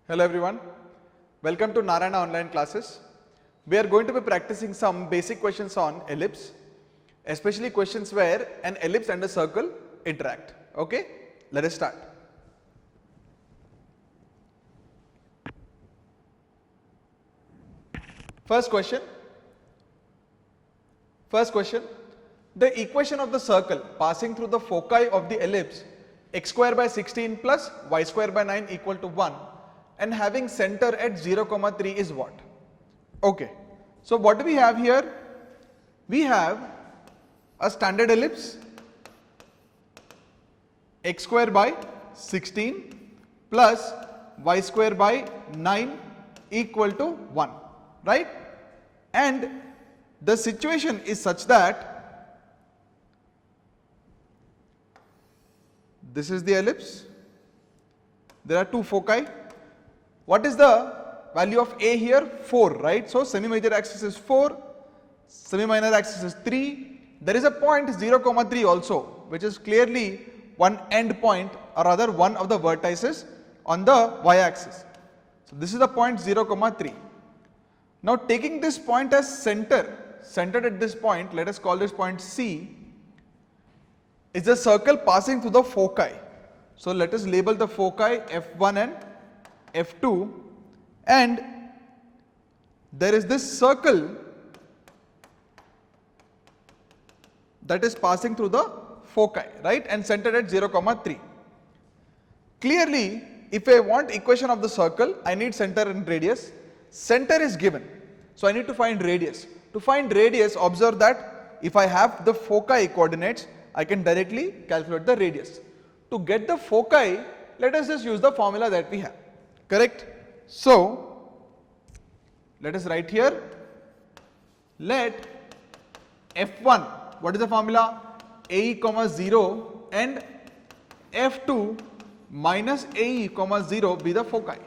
Hello everyone, welcome to Narayana online classes. We are going to be practicing some basic questions on ellipse, especially questions where an ellipse and a circle interact. Okay, let us start. First question, the equation of the circle passing through the foci of the ellipse x square by 16 plus y square by 9 equal to 1 and having center at 0, 3 is what? Okay, so what do we have here? We have a standard ellipse x square by 16 plus y square by 9 equal to 1, right? And the situation is such that this is the ellipse, there are two foci. What is the value of A here? 4, right? So semi-major axis is 4, semi-minor axis is 3. There is a point 0, 3 also, which is clearly one end point or rather one of the vertices on the y-axis. So this is the point 0, 3. Now taking this point as centered at this point, let us call this point C, is a circle passing through the foci. So let us label the foci F1 and F2, and there is this circle that is passing through the foci, right, and centered at 0, 3. Clearly, if I want equation of the circle, I need center and radius. Center is given, so I need to find radius. To find radius, observe that if I have the foci coordinates, I can directly calculate the radius. To get the foci, let us just use the formula that we have, correct? So let us write here, let F1, what is the formula? AE, 0 and F2 minus AE, 0 be the foci.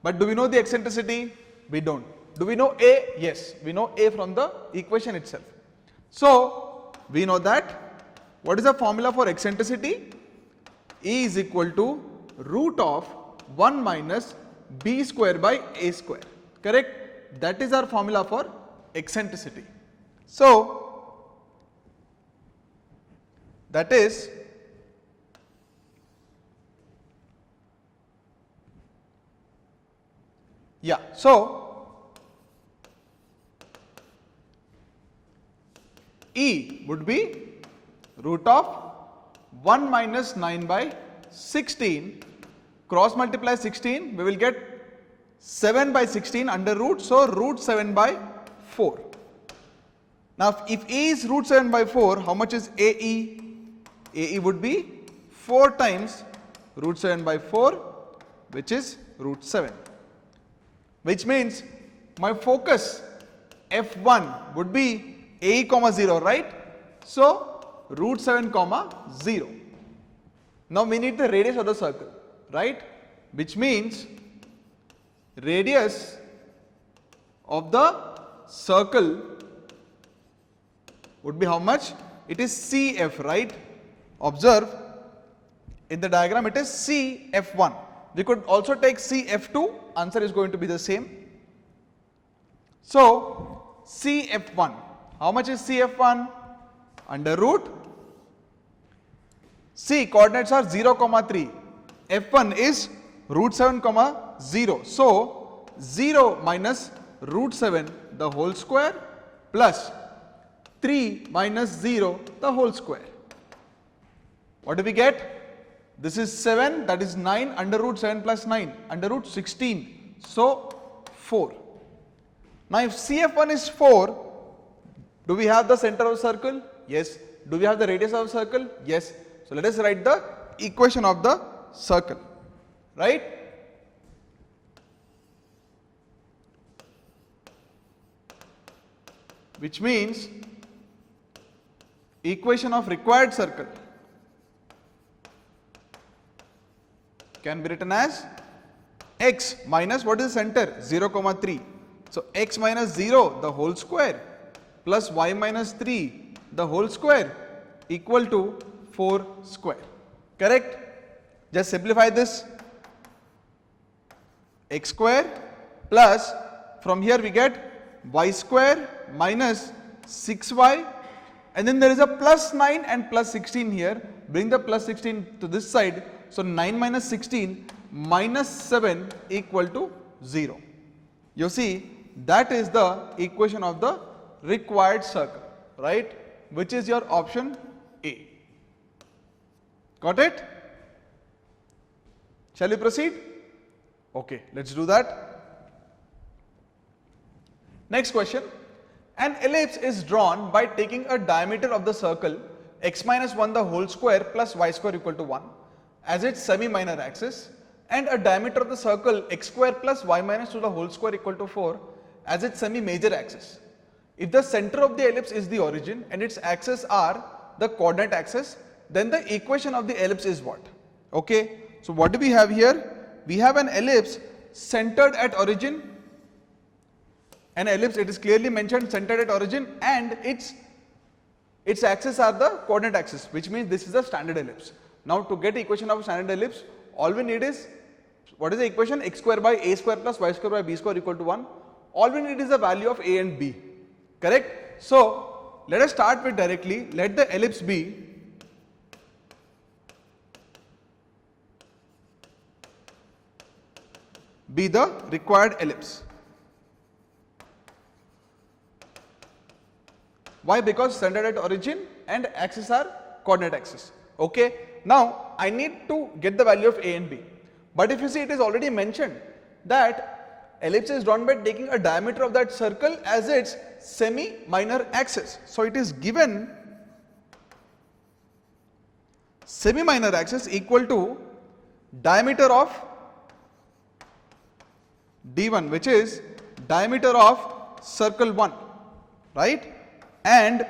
But do we know the eccentricity? We don't. Do we know A? Yes, we know A from the equation itself. So we know that what is the formula for eccentricity? E is equal to root of 1 minus B square by A square, correct? That is our formula for eccentricity. So that is so E would be root of 1 minus 9 by 16, cross multiply 16, we will get 7 by 16 under root, so root 7 by 4. Now if E is root 7 by 4, how much is AE? AE would be 4 times root 7 by 4, which is root 7. Which means my focus F1 would be AE, 0, right? So root 7, 0. Now we need the radius of the circle, right? Which means radius of the circle would be how much? It is CF, right? Observe in the diagram it is CF1. We could also take CF2, answer is going to be the same. So CF1, how much is CF1? Under root, C coordinates are 0, 3, F1 is root 7, 0. So 0 minus root 7 the whole square plus 3 minus 0 the whole square. What do we get? This is 7, that is 9, under root 7 plus 9, under root 16, so 4. Now if CF1 is 4, do we have the center of the circle? Yes. Do we have the radius of the circle? Yes. So let us write the equation of the circle, right? Which means equation of required circle can be written as x minus what is the center? 0, 3. So x minus 0 the whole square plus y minus 3 the whole square equal to 4 square. Correct? Just simplify this. X square plus, from here we get y square minus 6y, and then there is a plus 9 and plus 16 here. Bring the plus 16 to this side. So 9 minus 16 minus 7 equal to 0. You see, that is the equation of the required circle, right? Which is your option A. Got it? Shall we proceed? Okay, let's do that. Next question. An ellipse is drawn by taking a diameter of the circle x minus 1 the whole square plus y square equal to 1 as its semi-minor axis, and a diameter of the circle x square plus y minus 2 the whole square equal to 4 as its semi-major axis. If the center of the ellipse is the origin and its axes are the coordinate axis, then the equation of the ellipse is what? Okay, so what do we have here? We have an ellipse centered at origin. An ellipse, it is clearly mentioned, centered at origin, and its axes are the coordinate axis, which means this is a standard ellipse. Now to get equation of a standard ellipse, all we need is, what is the equation? X square by a square plus y square by b square equal to 1. All we need is the value of a and b, correct? So let us start with directly, let the ellipse be the required ellipse. Why? Because centered at origin and axes are coordinate axis. Okay. Now I need to get the value of a and b. But if you see, it is already mentioned that ellipse is drawn by taking a diameter of that circle as its semi-minor axis. So it is given semi-minor axis equal to diameter of d1, which is diameter of circle 1, right? And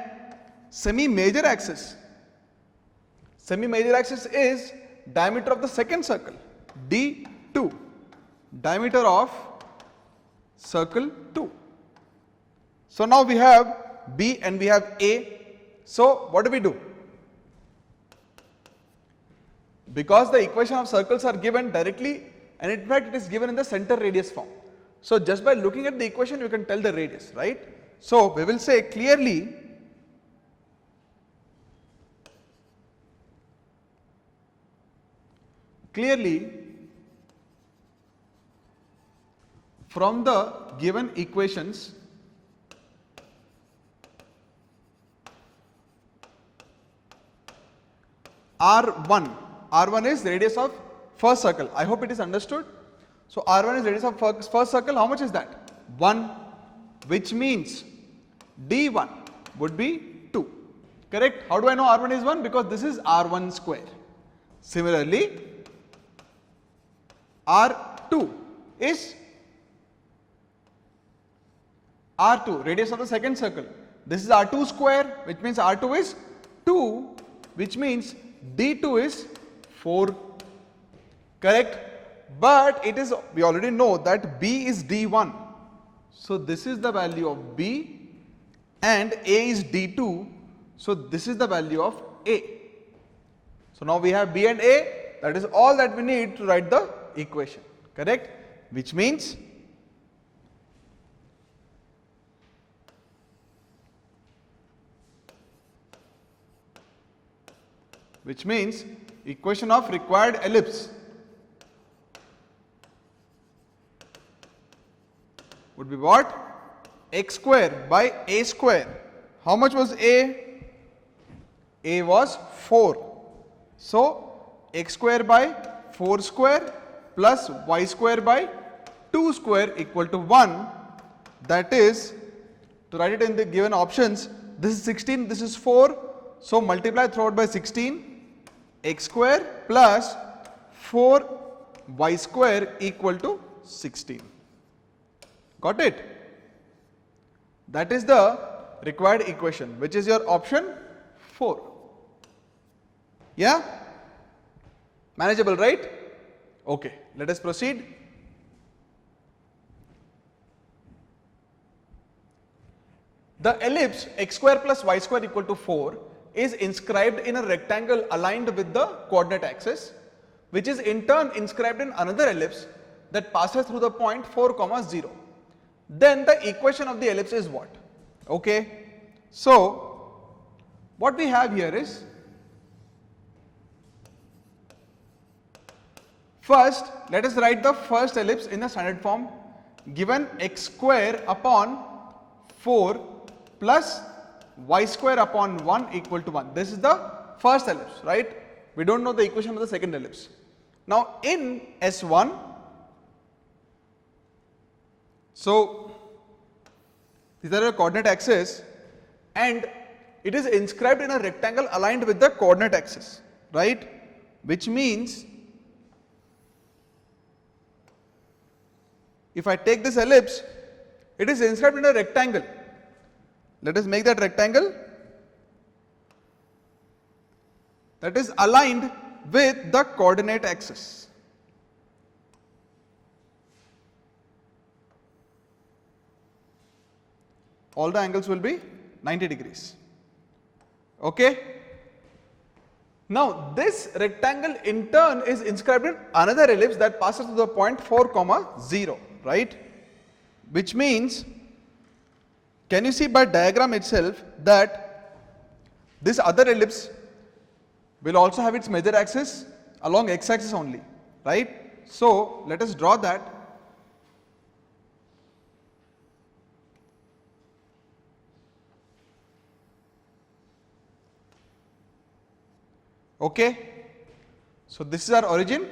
semi-major axis. Semi-major axis is diameter of the second circle, d2, diameter of circle 2. So now we have b and we have a. So what do? Because the equation of circles are given directly, and in fact it is given in the center radius form. So just by looking at the equation you can tell the radius, right? So we will say clearly from the given equations R1 is radius of first circle. I hope it is understood. So R1 is radius of first circle. How much is that? 1, which means D1 would be 2. Correct? How do I know R1 is 1? Because this is R1 square. Similarly, R2 is R2, radius of the second circle. This is R2 square, which means R2 is 2, which means D2 is 4. Correct? But it is, we already know that B is D1. So this is the value of B and A is D2. So this is the value of A. So now we have B and A. That is all that we need to write the equation. Correct? Which means equation of required ellipse would be what? X square by a square. How much was a? A was 4. So x square by 4 square plus y square by 2 square equal to 1. That is, to write it in the given options, this is 16, this is 4. So multiply throughout by 16. X square plus 4 y square equal to 16. Got it? That is the required equation, which is your option 4. Yeah? Manageable, right? Okay, let us proceed. The ellipse x square plus y square equal to 4 is inscribed in a rectangle aligned with the coordinate axis. which is in turn inscribed in another ellipse that passes through the point 4 comma 0. Then the equation of the ellipse is what? Okay. So what we have here is, first let us write the first ellipse in the standard form, given x square upon 4 plus y square upon 1 equal to 1. This is the first ellipse, right? We don't know the equation of the second ellipse. Now in S1, so these are the coordinate axes and it is inscribed in a rectangle aligned with the coordinate axis, right? Which means if I take this ellipse, it is inscribed in a rectangle. Let us make that rectangle that is aligned with the coordinate axis. All the angles will be 90 degrees. Okay. Now this rectangle in turn is inscribed in another ellipse that passes to the point 4 comma 0, right? Which means, can you see by diagram itself that this other ellipse will also have its major axis along x axis only, right? So let us draw that. Okay. So this is our origin.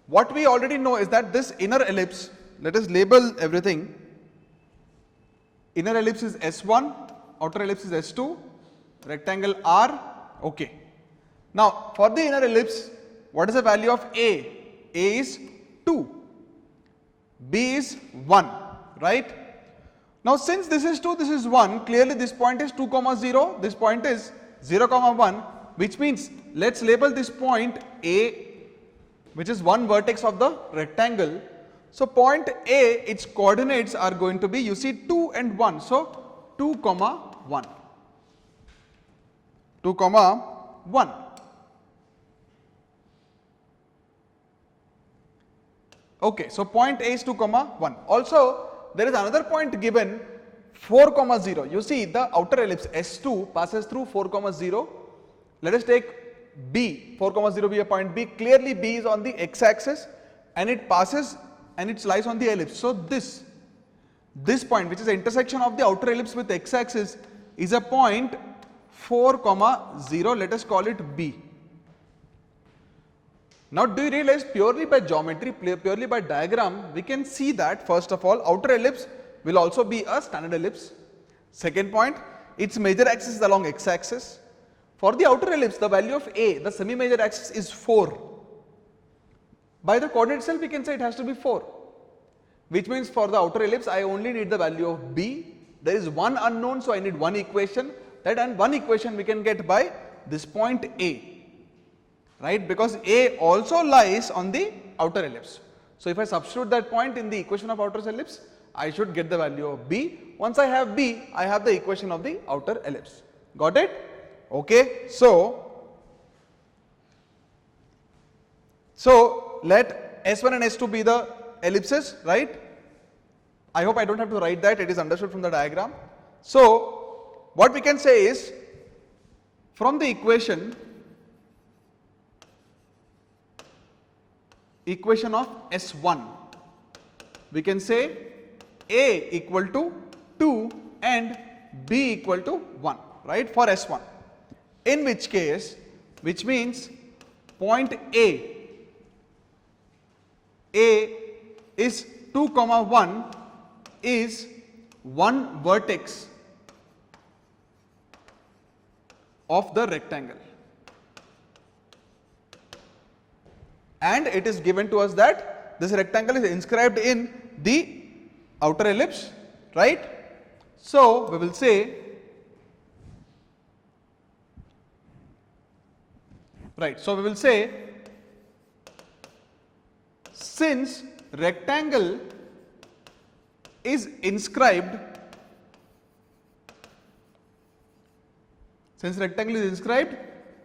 What we already know is that this inner ellipse, let us label everything. Inner ellipse is S1, outer ellipse is S2, rectangle R. Okay. Now for the inner ellipse, what is the value of A? A is 2, B is 1, right? Now since this is 2, this is 1, clearly this point is 2 comma 0, this point is 0 comma 1, which means let's label this point A, which is one vertex of the rectangle. So point A, its coordinates are going to be, you see, 2 and 1, so 2 comma 1, 2 comma 1. Okay, so point A is 2 comma 1. Also there is another point given 4 comma 0. You see the outer ellipse S2 passes through 4 comma 0. Let us take B, 4 comma 0 be a point B. Clearly B is on the x axis and it passes and it lies on the ellipse. So this point, which is the intersection of the outer ellipse with x axis, is a point 4 comma 0. Let us call it B. Now do you realize, purely by geometry, purely by diagram, we can see that first of all outer ellipse will also be a standard ellipse. Second point, its major axis is along x axis. For the outer ellipse, the value of A, the semi major axis, is 4. By the coordinate itself we can say it has to be 4, which means for the outer ellipse I only need the value of B. There is one unknown, so I need one equation. That and one equation we can get by this point A, right? Because A also lies on the outer ellipse. So if I substitute that point in the equation of outer ellipse, I should get the value of B. Once I have B, I have the equation of the outer ellipse. Got it? Okay. So let S1 and S2 be the ellipses, right? I hope I don't have to write that, it is understood from the diagram. So what we can say is, from the equation of S1, we can say A equal to 2 and B equal to 1, right, for S1. In which case, which means point A is 2 comma 1 is one vertex of the rectangle, and it is given to us that this rectangle is inscribed in the outer ellipse, right? So we will say, since rectangle is inscribed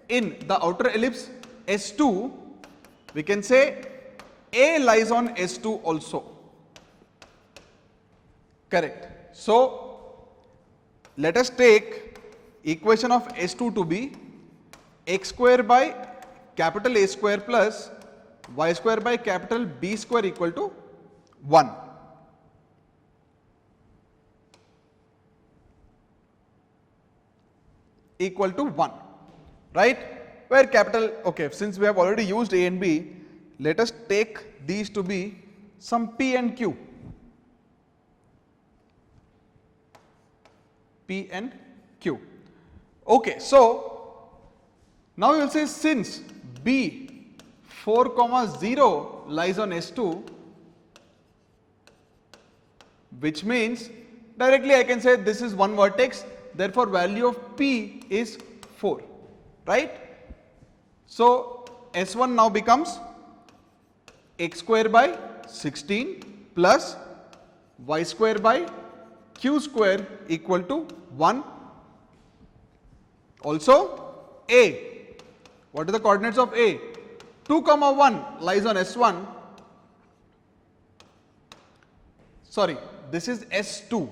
in the outer ellipse S2, We can say A lies on S2 also. Correct. So let us take equation of S2 to be x square by capital A square plus y square by capital B square equal to 1. Equal to 1, right? Where capital, okay, since we have already used A and B, let us take these to be some P and Q. P and Q. Okay, so now you will say since B 4, 0 lies on S2, which means directly I can say this is one vertex, therefore value of P is 4, right? So S1 now becomes x square by 16 plus y square by q square equal to 1. Also A, what are the coordinates of A? 2, 1 lies on S1. Sorry, this is S2.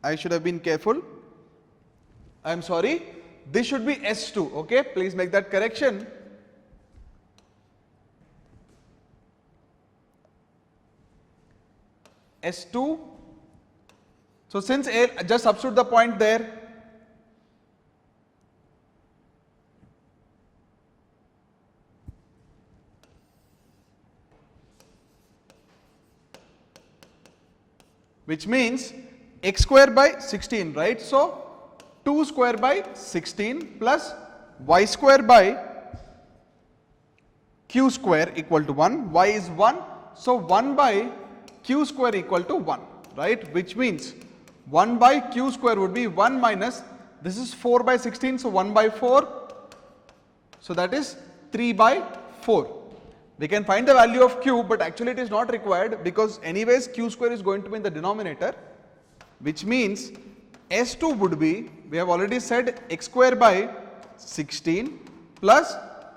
I should have been careful. I am sorry. This should be S2. Okay, please make that correction. S2. So since A, just substitute the point there. Which means x square by 16, right? So 2 square by 16 plus y square by q square equal to 1. Y is 1. So 1 by q square equal to 1, right? Which means 1 by q square would be 1 minus, this is 4 by 16, so 1 by 4. So that is 3 by 4. We can find the value of q, but actually it is not required because anyways q square is going to be in the denominator, which means S2 would be, we have already said x square by 16 plus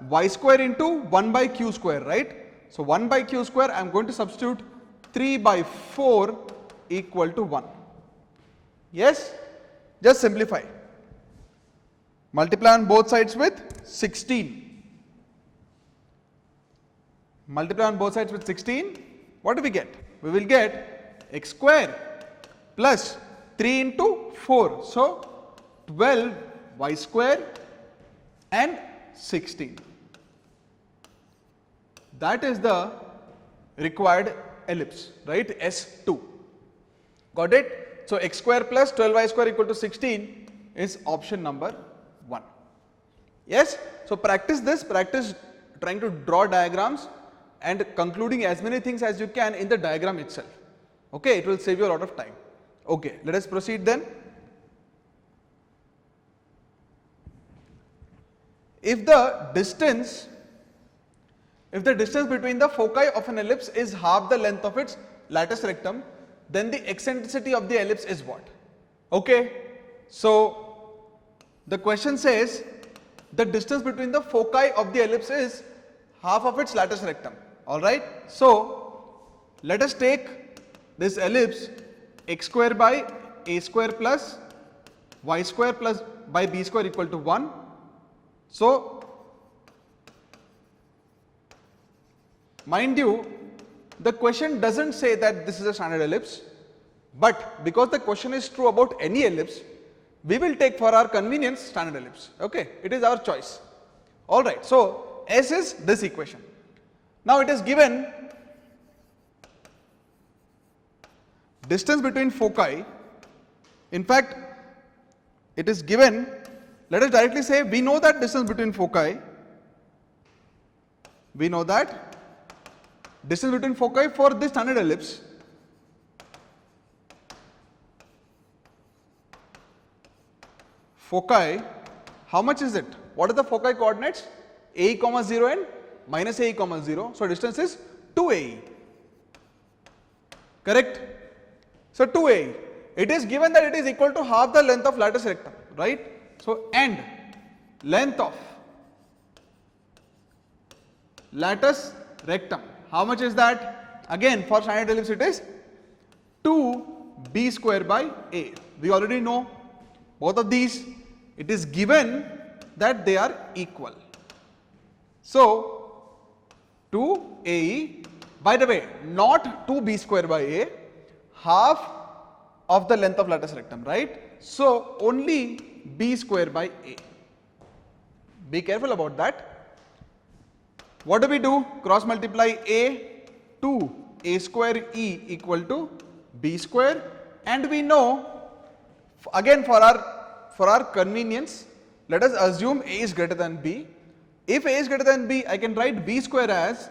y square into 1 by q square, right? So 1 by q square, I am going to substitute 3 by 4 equal to 1. Yes? Just simplify. Multiply on both sides with 16. Multiply on both sides with 16. What do we get? We will get x square plus 3 into 4. So 12 y square and 16. That is the required ellipse, right? S2. Got it? So x square plus 12y square equal to 16 is option number 1. Yes? So practice this, practice trying to draw diagrams and concluding as many things as you can in the diagram itself. Okay, it will save you a lot of time. Okay, let us proceed then. If the distance between the foci of an ellipse is half the length of its latus rectum, then the eccentricity of the ellipse is what? Okay, so the question says the distance between the foci of the ellipse is half of its latus rectum. Alright, so let us take this ellipse x square by a square plus y square plus by b square equal to 1. So mind you, the question doesn't say that this is a standard ellipse, but because the question is true about any ellipse, we will take for our convenience standard ellipse. Okay, it is our choice. Alright, so S is this equation. Now it is given distance between foci. In fact, it is given, let us directly say we know that distance between foci, we know that distance between foci for this standard ellipse foci, how much is it? What are the foci coordinates? AE, 0 and minus AE, 0. So distance is 2AE. Correct? So 2AE. It is given that it is equal to half the length of latus rectum, right? So and length of latus rectum. How much is that? Again, for standard ellipse it is 2b square by a. We already know both of these. It is given that they are equal. So 2ae, by the way, not 2b square by a, half of the length of latus rectum, right? So only b square by a. Be careful about that. What do? Cross multiply a to a square e equal to b square, and we know, again for our convenience, let us assume a is greater than b. If a is greater than b, I can write b square as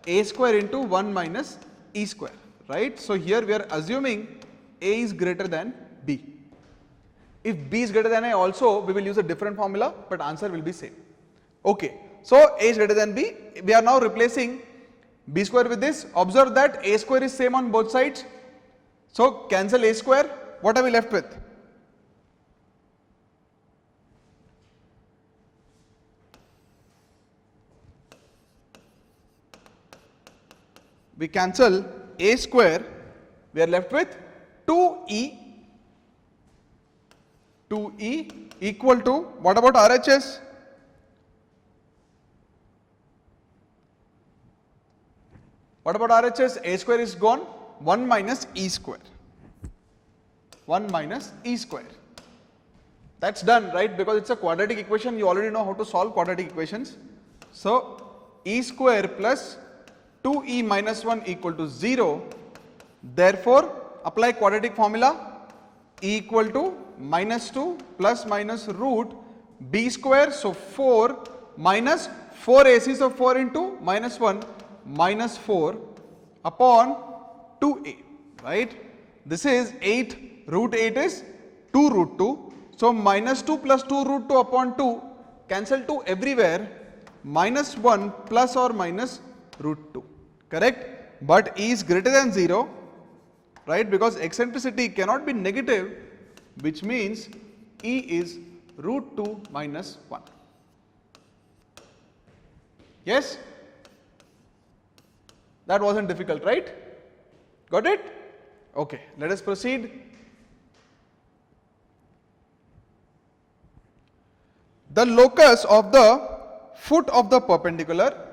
a square into 1 minus e square, right? So here we are assuming a is greater than b. If b is greater than a also, we will use a different formula, but answer will be same. Okay, so a is greater than b. We are now replacing b square with this. Observe that a square is same on both sides. So cancel a square. What are we left with? We cancel a square. We are left with 2e equal to, what about RHS? What about RHS? A square is gone, 1 minus e square. 1 minus e square. That's done, right? Because it's a quadratic equation, you already know how to solve quadratic equations. So e square plus 2e minus 1 equal to 0. Therefore, apply quadratic formula, e equal to minus 2 plus minus root b square, so 4 minus 4ac, so 4 into minus 1 minus 4 upon 2a, right? This is 8, root 8 is 2 root 2, so minus 2 plus 2 root 2 upon 2, cancel 2 everywhere, minus 1 plus or minus root 2, correct? But e is greater than 0, right? Because eccentricity cannot be negative, which means e is root 2 minus 1. Yes? That wasn't difficult, right? Got it? Okay, let us proceed. The locus of the foot of the perpendicular.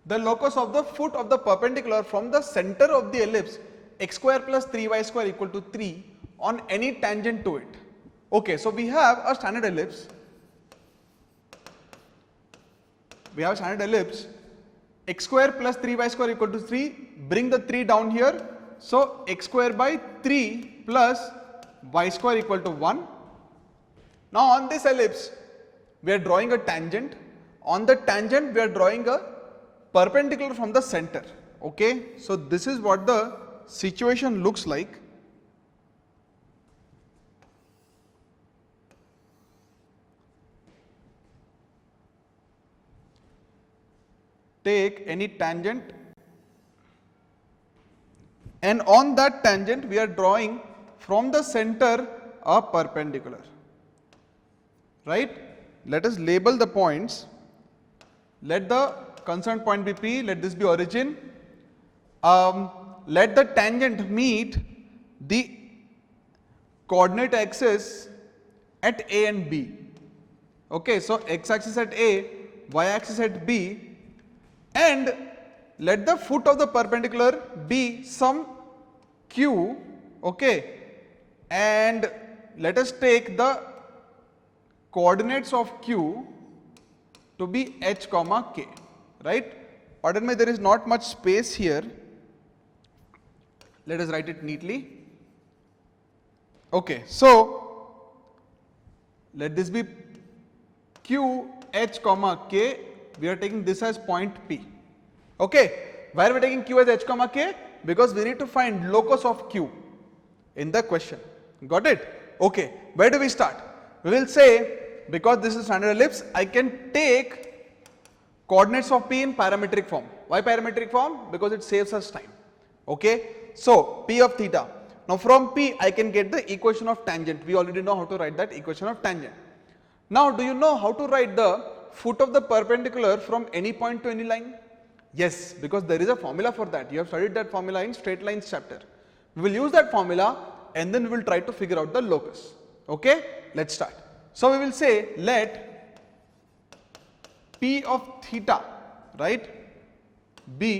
The locus of the foot of the perpendicular from the center of the ellipse x square plus 3y square equal to 3 on any tangent to it. Okay, so we have a standard ellipse. We have a standard ellipse. X square plus 3y square equal to 3, bring the 3 down here, so x square by 3 plus y square equal to 1. Now on this ellipse, we are drawing a tangent. On the tangent, we are drawing a perpendicular from the center, okay. So this is what the situation looks like. Take any tangent, and on that tangent we are drawing from the center a perpendicular, right? Let us label the points. Let the concerned point be P, let this be origin. Let the tangent meet the coordinate axis at A and B. Okay, so x axis at A, y axis at B, and let the foot of the perpendicular be some q, okay, and let us take the coordinates of q to be h comma k, right? Pardon me, there is not much space here. Let us write it neatly. Okay, so let this be q h comma k. We are taking this as point P. Okay, why are we taking q as h comma k? Because we need to find locus of q in the question. Got it? Okay, where do we start? We will say, because this is standard ellipse, I can take coordinates of P in parametric form. Why parametric form? Because it saves us time. Okay, so P of theta. Now from P I can get the equation of tangent. We already know how to write that equation of tangent. Now do you know how to write the foot of the perpendicular from any point to any line? Yes, because there is a formula for that. You have studied that formula in straight lines chapter. We will use that formula and then we will try to figure out the locus. Okay, let's start. So we will say let P of theta, right, be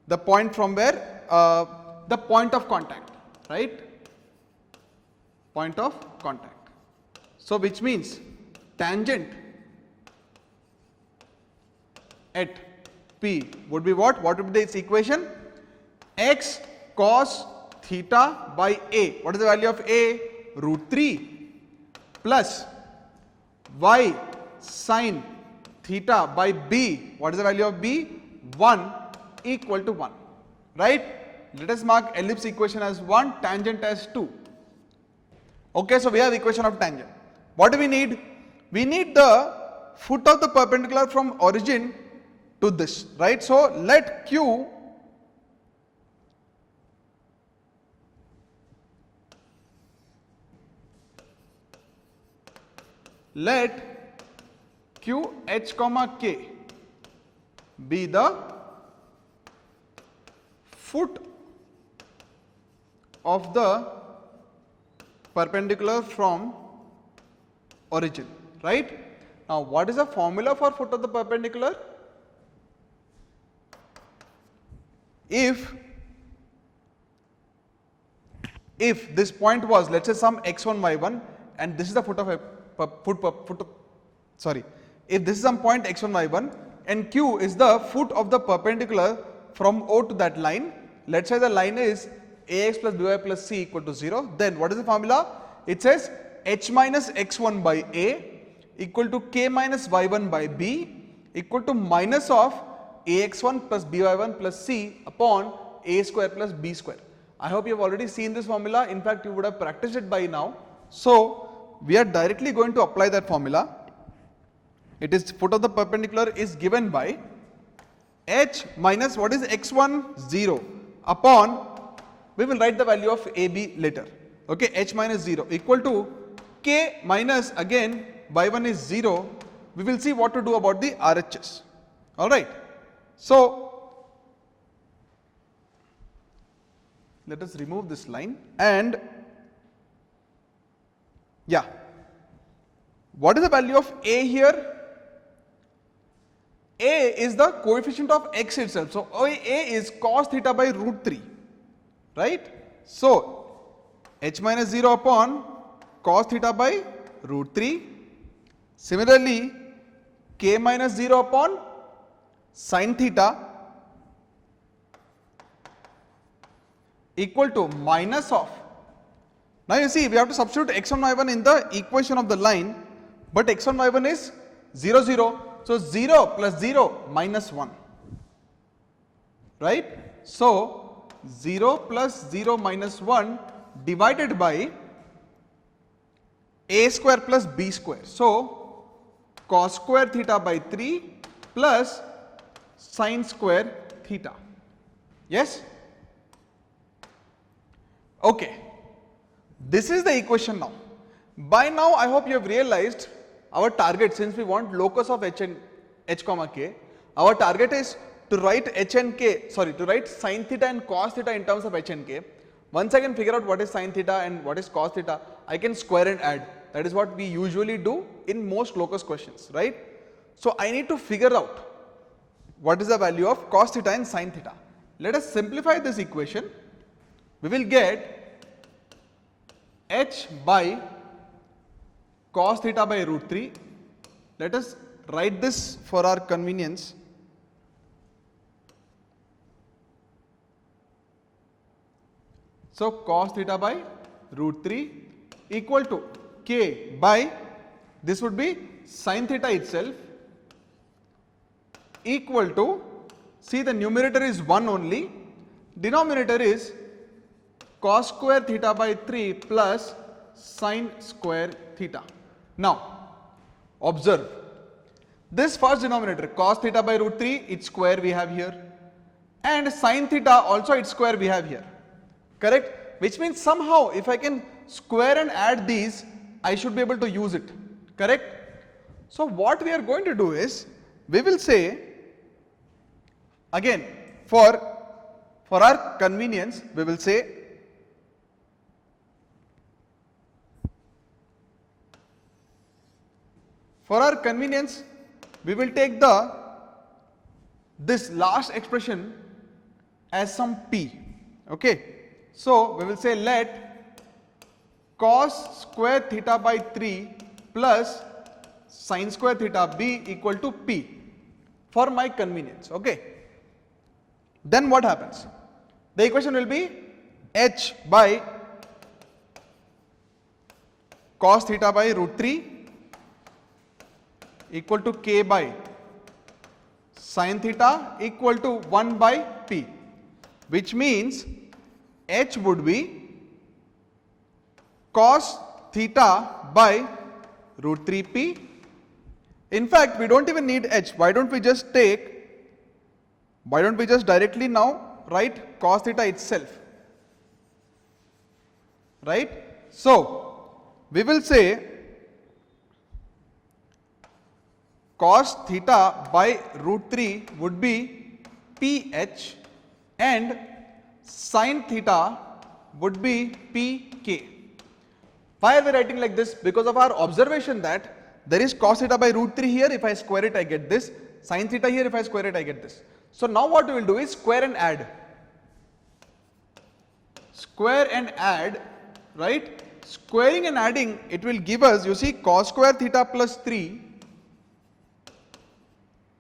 the point from where the point of contact, right, point of contact. So which means tangent at P would be what? What would be its equation? X cos theta by A. What is the value of A? Root 3 plus y sin theta by B. What is the value of B? 1 equal to 1. Right? Let us mark ellipse equation as 1, tangent as 2. Okay, so we have equation of tangent. What do we need? We need the foot of the perpendicular from origin to this, right? So let Q QH comma K be the foot of the perpendicular from origin, right? Now what is the formula for foot of the perpendicular? If this point was, let's say, some x1 y1 and this is the foot of a if this is some point x1 y1 and Q is the foot of the perpendicular from O to that line, let's say the line is ax plus by plus c equal to 0, then what is the formula? It says h minus x1 by A equal to k minus y1 by B equal to minus of ax1 plus by1 plus c upon a square plus b square. I hope you have already seen this formula. In fact, you would have practiced it by now. So we are directly going to apply that formula. It is foot of the perpendicular is given by h minus what is x1 0 upon, we will write the value of AB later, okay, h minus 0 equal to k minus, again y1 is 0, we will see what to do about the RHS, alright. So let us remove this line and yeah, what is the value of A here? A is the coefficient of x itself. So A is cos theta by root 3, right? So h minus 0 upon cos theta by root 3. Similarly, k minus 0 upon sin theta equal to minus of. Now you see, we have to substitute x1 y1 in the equation of the line, but x1 y1 is 0 0. So 0 plus 0 minus 1, right? So 0 plus 0 minus 1 divided by a square plus b square. So cos square theta by 3 plus sin square theta. Yes? Okay. This is the equation now. By now I hope you have realized our target, since we want locus of h and h comma k, our target is to write h and k, to write sin theta and cos theta in terms of h and k. Once I can figure out what is sin theta and what is cos theta, I can square and add. That is what we usually do in most locus questions, right? So I need to figure out what is the value of cos theta and sin theta. Let us simplify this equation. We will get h by cos theta by root 3. Let us write this for our convenience. So cos theta by root 3 equal to k by, this would be sin theta itself, equal to, see the numerator is 1 only, denominator is cos square theta by 3 plus sin square theta. Now observe, this first denominator cos theta by root 3, its square we have here, and sin theta also its square we have here, correct? Which means somehow if I can square and add these, I should be able to use it, correct? So what we are going to do is, we will say, again, for our convenience, we will say we will take this last expression as some p. Okay. So we will say let cos square theta by 3 plus sin square theta be equal to p for my convenience. Okay. Then what happens? The equation will be h by cos theta by root 3 equal to k by sin theta equal to 1 by p, which means h would be cos theta by root 3p. In fact, we don't even need h. Why don't we just directly now write cos theta itself, right? So we will say cos theta by root 3 would be ph and sin theta would be pk. Why are we writing like this? Because of our observation that there is cos theta by root 3 here. If I square it, I get this. Sin theta here, if I square it, I get this. So now what we will do is square and add. Square and add, right? Squaring and adding, it will give us, you see, cos square theta plus 3,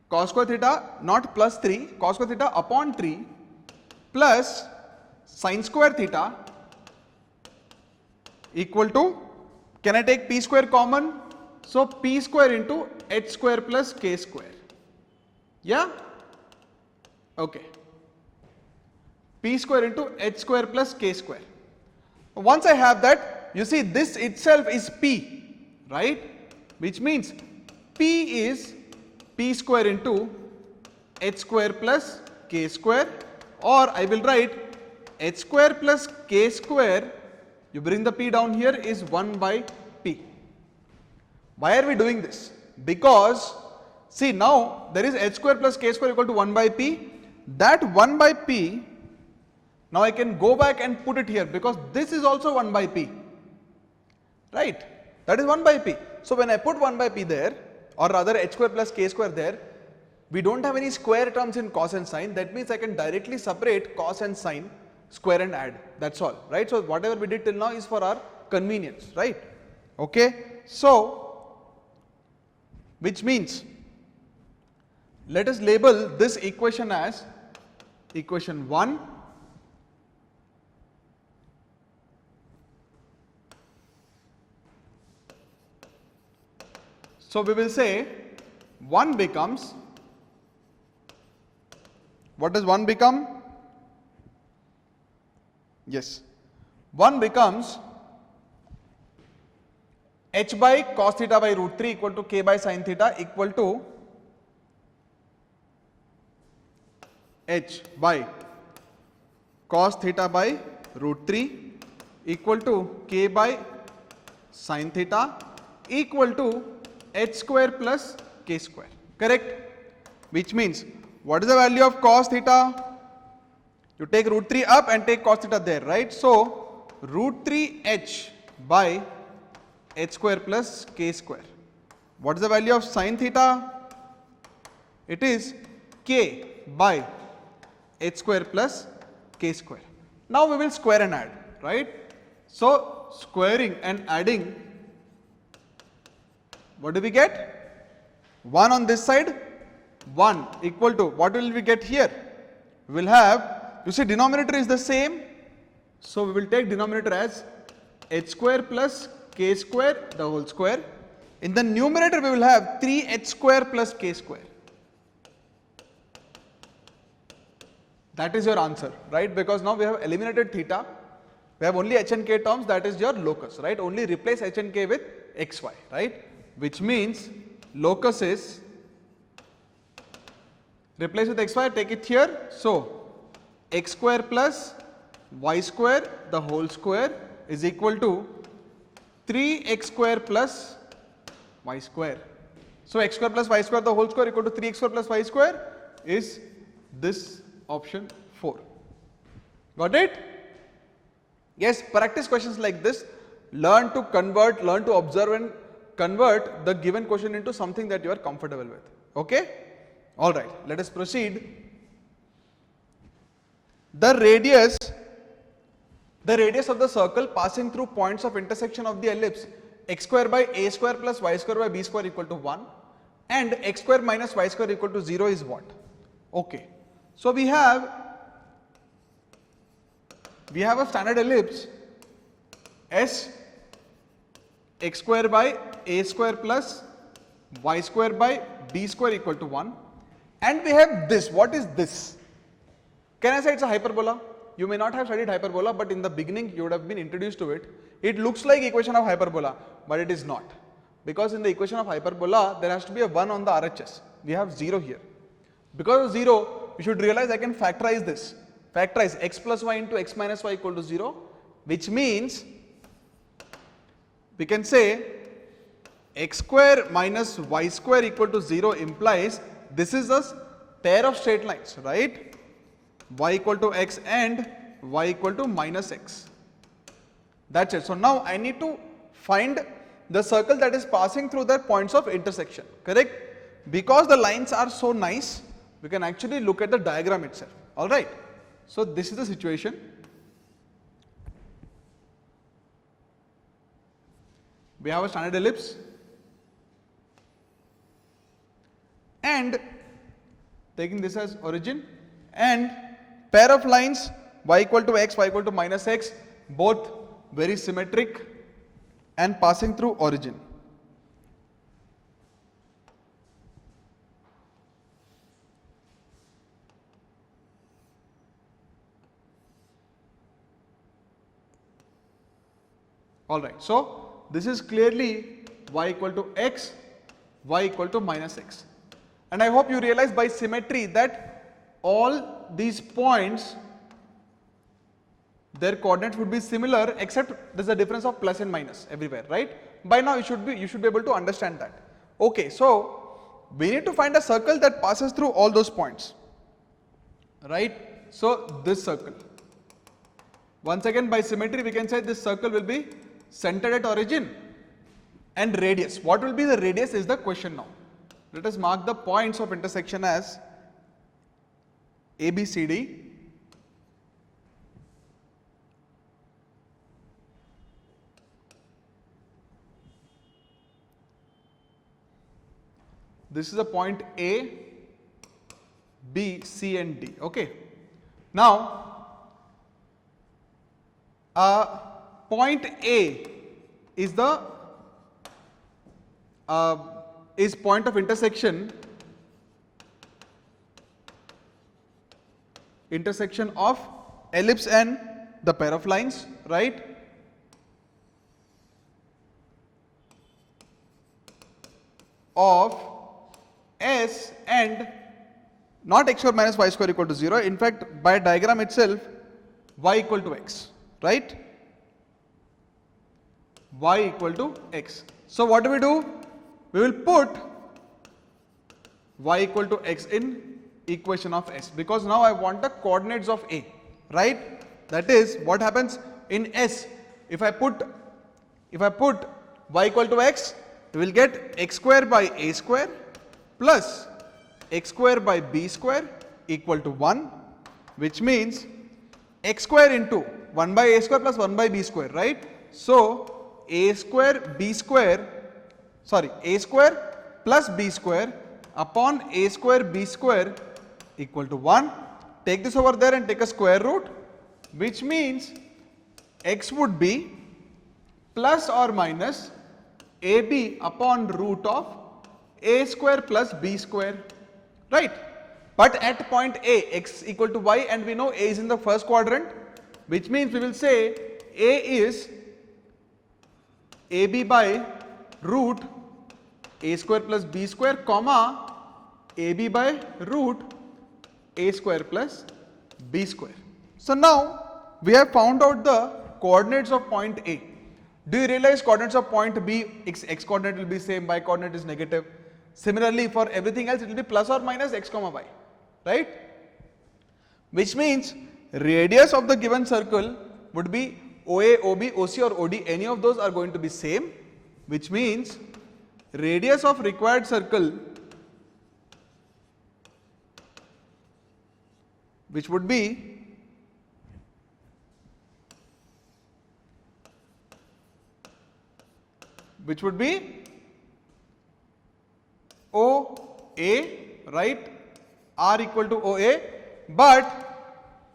cos square theta, not plus 3, cos square theta upon 3 plus sin square theta equal to, can I take p square common? So p square into h square plus k square. Yeah? Okay. P square into h square plus k square. Once I have that, you see this itself is p, right? Which means p is p square into h square plus k square, or I will write h square plus k square, you bring the p down here, is 1 by p. Why are we doing this? Because see, now there is h square plus k square equal to 1 by p. That 1 by p, now I can go back and put it here because this is also 1 by p, right? That is 1 by p. So when I put 1 by p there, or rather h square plus k square there, we don't have any square terms in cos and sin. That means I can directly separate cos and sin, square and add. That's all, right? So whatever we did till now is for our convenience, right? Okay. So which means let us label this equation as equation 1, so we will say 1 becomes, what does 1 become? Yes, 1 becomes h by cos theta by root 3 equal to k by sin theta equal to h by cos theta by root 3 equal to k by sin theta equal to h square plus k square, correct? Which means, what is the value of cos theta? You take root 3 up and take cos theta there, right? So root 3h by h square plus k square. What is the value of sin theta? It is k by h square plus k square. Now we will square and add, right? So squaring and adding, what do we get? 1 on this side, 1 equal to, what will we get here? We will have, you see, denominator is the same, so we will take denominator as h square plus k square the whole square. In the numerator we will have 3h square plus k square. That is your answer, right? Because now we have eliminated theta, we have only h and k terms, that is your locus, right? Only replace h and k with xy, right? Which means locus is, replace with xy, take it here. So x square plus y square the whole square is equal to 3x square plus y square. So x square plus y square the whole square equal to 3x square plus y square is this option 4. Got it? Yes, practice questions like this. Learn to convert, learn to observe and convert the given question into something that you are comfortable with. Okay? Alright, let us proceed. The radius of the circle passing through points of intersection of the ellipse x square by a square plus y square by b square equal to 1 and x square minus y square equal to 0 is what? Okay. So we have a standard ellipse S x square by a square plus y square by b square equal to 1 and we have this. What is this? Can I say it's a hyperbola? You may not have studied hyperbola, but in the beginning you would have been introduced to it. It looks like equation of hyperbola, but it is not. Because in the equation of hyperbola, there has to be a 1 on the RHS. We have 0 here. Because of 0, you should realize I can factorize this. Factorize x plus y into x minus y equal to 0, which means we can say x square minus y square equal to 0 implies this is a pair of straight lines, right? Y equal to x and y equal to minus x. That's it. So now I need to find the circle that is passing through the points of intersection, correct? Because the lines are so nice, we can actually look at the diagram itself. Alright. So this is the situation. We have a standard ellipse and taking this as origin and pair of lines y equal to x, y equal to minus x, both very symmetric and passing through origin. Alright, so this is clearly y equal to x, y equal to minus x. And I hope you realize by symmetry that all these points, their coordinates would be similar except there is a difference of plus and minus everywhere, right? By now you should be able to understand that. Okay, so we need to find a circle that passes through all those points, right? So this circle. Once again by symmetry we can say this circle will be centered at origin and radius. What will be the radius is the question now. Let us mark the points of intersection as A, B, C, D. This is a point A, B, C and D. Okay. Now, point A is the point of intersection of ellipse and the pair of lines, right? Of S and not x square minus y square equal to 0. In fact, by diagram itself, y equal to x, right? Y equal to x. So what do? We will put y equal to x in equation of S because now I want the coordinates of A, right? That is what happens in S. If I put y equal to x, we will get x square by a square plus x square by b square equal to 1, which means x square into 1 by a square plus 1 by b square, right? So a square plus b square upon a square b square equal to 1. Take this over there and take a square root, which means x would be plus or minus ab upon root of a square plus b square, right? But at point A, x equal to y, and we know A is in the first quadrant, which means we will say A is ab by root a square plus b square comma ab by root a square plus b square. So now we have found out the coordinates of point A. Do you realize coordinates of point B, x coordinate will be same, y coordinate is negative. Similarly, for everything else, it will be plus or minus x comma y, right? Which means radius of the given circle would be OA, OB, OC or OD, any of those are going to be same, which means radius of required circle, which would be OA, right? R equal to OA, but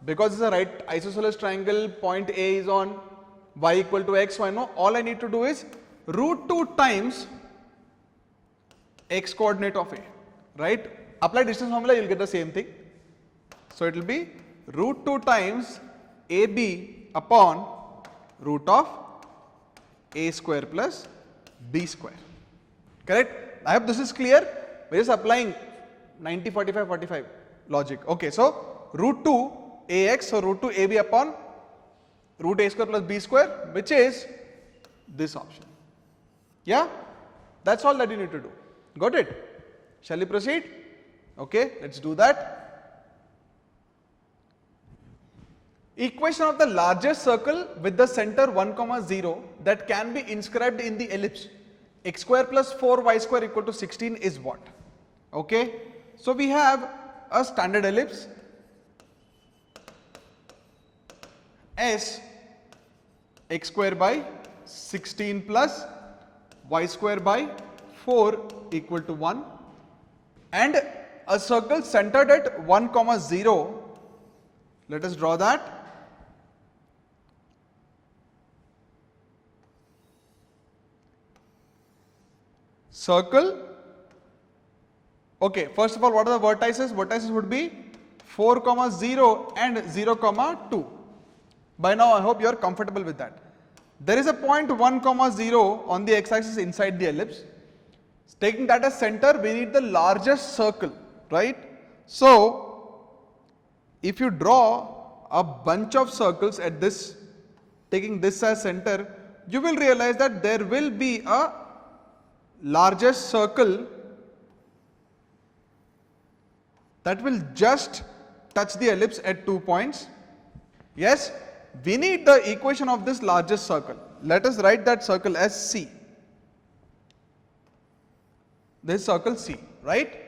because it's a right isosceles triangle, point A is on y equal to x, so I know all I need to do is root 2 times x coordinate of A, right? Apply distance formula, you will get the same thing. So it will be root 2 times AB upon root of A square plus B square, correct? I hope this is clear. We are just applying 90, 45, 45 logic. Okay, so root 2 AX, so root 2 AB upon root A square plus B square, which is this option. Yeah, that's all that you need to do. Got it? Shall we proceed? Okay, let's do that. Equation of the largest circle with the center 1, 0 that can be inscribed in the ellipse x square plus 4y square equal to 16 is what? Okay, so we have a standard ellipse S x square by 16 plus y square by 4 equal to 1 and a circle centered at 1, 0. Let us draw that. Circle. Okay, first of all, what are the vertices? Vertices would be 4, 0 and 0, 2. By now, I hope you are comfortable with that. There is a point 1, 0 on the x-axis inside the ellipse. Taking that as center, we need the largest circle, right? So, if you draw a bunch of circles at this, taking this as center, you will realize that there will be a largest circle that will just touch the ellipse at 2 points. Yes, we need the equation of this largest circle. Let us write that circle as C. This circle C, right?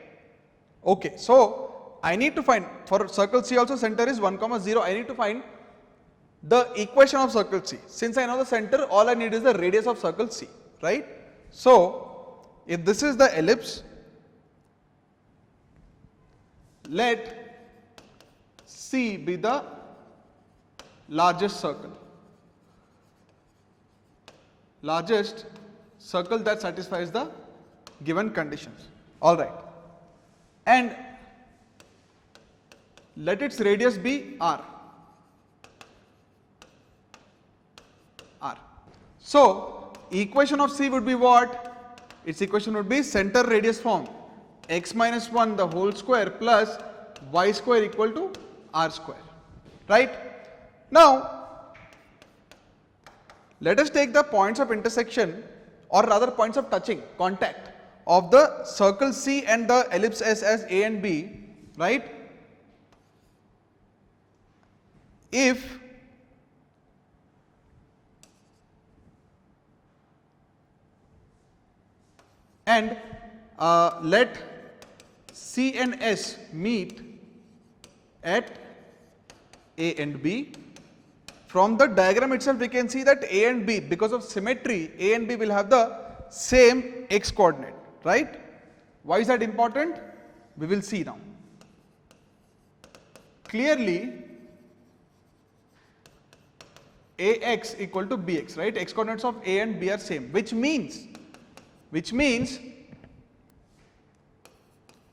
Okay, so I need to find, for circle C also center is 1, 0, I need to find the equation of circle C. Since I know the center, all I need is the radius of circle C, right? So, if this is the ellipse, let C be the largest circle that satisfies the given conditions. All right, and let its radius be R. So, equation of C would be what? Its equation would be center radius form x minus 1 the whole square plus y square equal to R square, right? Now, let us take the points of intersection, or rather points of touching, contact of the circle C and the ellipse S as A and B, right? If and let C and S meet at A and B. From the diagram itself we can see that A and B, because of symmetry, A and B will have the same x coordinate, right? Why is that important? We will see now. Clearly, AX equal to BX, right? X coordinates of A and B are same, which means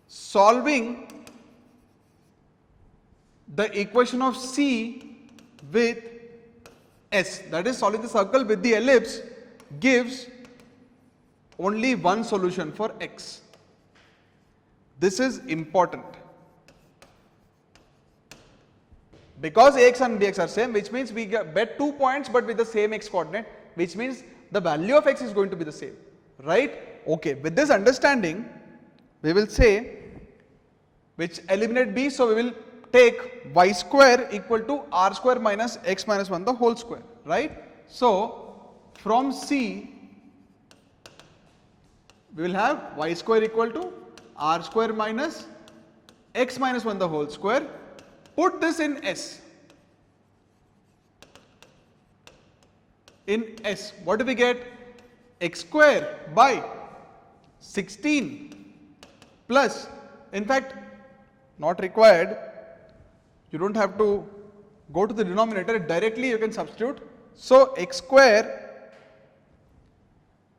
solving the equation of C with S, that is solving the circle with the ellipse, gives only one solution for X. This is important because AX and BX are same, which means we get 2 points but with the same X coordinate, which means the value of X is going to be the same, right? Okay, with this understanding, we will say, which eliminate b, so we will take y square equal to r square minus x minus 1 the whole square, right? So from C we will have y square equal to r square minus x minus 1 the whole square. Put this in S. In S, what do we get? X square by 16 plus, in fact, not required, you don't have to go to the denominator, directly you can substitute. So x square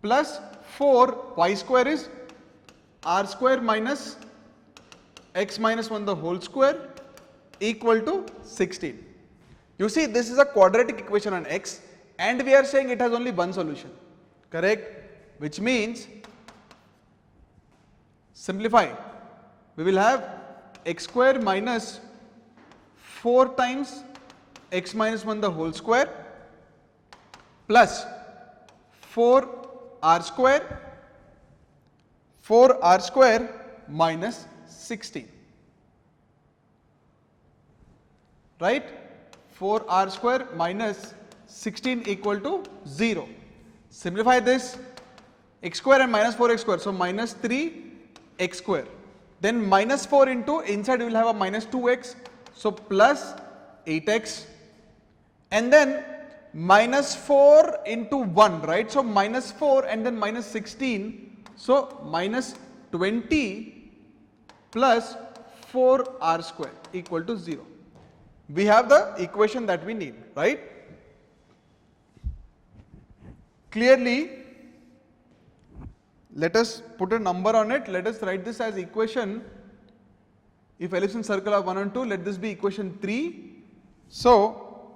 plus 4 y square is r square minus x minus 1 the whole square equal to 16. You see, this is a quadratic equation on x and we are saying it has only one solution, correct? Which means, simplify, we will have x square minus 4 times x minus 1 the whole square plus 4r square minus 16, right? 4r square minus 16 equal to 0. Simplify this, x square and minus 4x square, so minus 3x square. Then minus 4 into, inside we will have a minus 2x, so plus 8x, and then minus 4 into 1, right? So minus 4 and then minus 16, so minus 20 plus 4r square equal to 0. We have the equation that we need, right? Clearly, let us put a number on it. Let us write this as equation. If ellipse and circle are 1 and 2, let this be equation 3. So,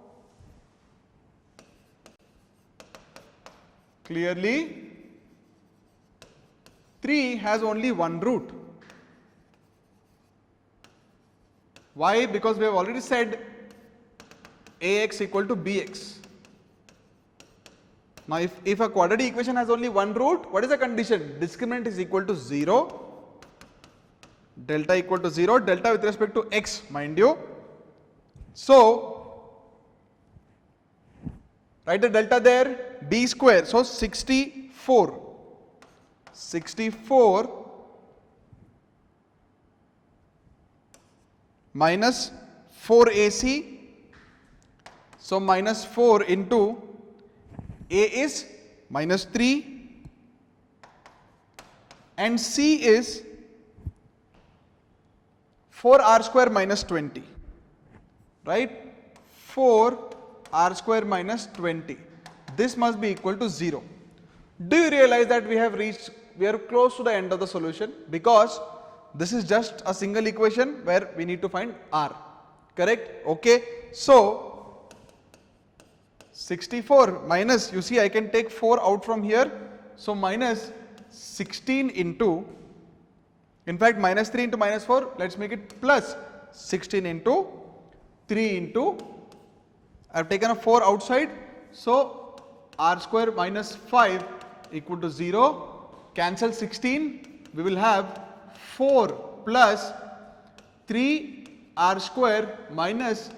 clearly 3 has only one root. Why? Because we have already said ax equal to bx. Now, if a quadratic equation has only one root, what is the condition? Discriminant is equal to 0, delta equal to 0, delta with respect to x, mind you. So, write the delta there, b square, so 64 minus 4ac, so minus 4 into a is minus 3 and c is 4r square minus 20, right? 4r square minus 20. This must be equal to 0. Do you realize that we are close to the end of the solution, because this is just a single equation where we need to find r, correct? Okay. So, 64 minus, you see I can take 4 out from here, so minus 16 into, in fact minus 3 into minus 4, let us make it plus 16 into 3 into, I have taken a 4 outside, so r square minus 5 equal to 0, cancel 16, we will have 4 plus 3 r square minus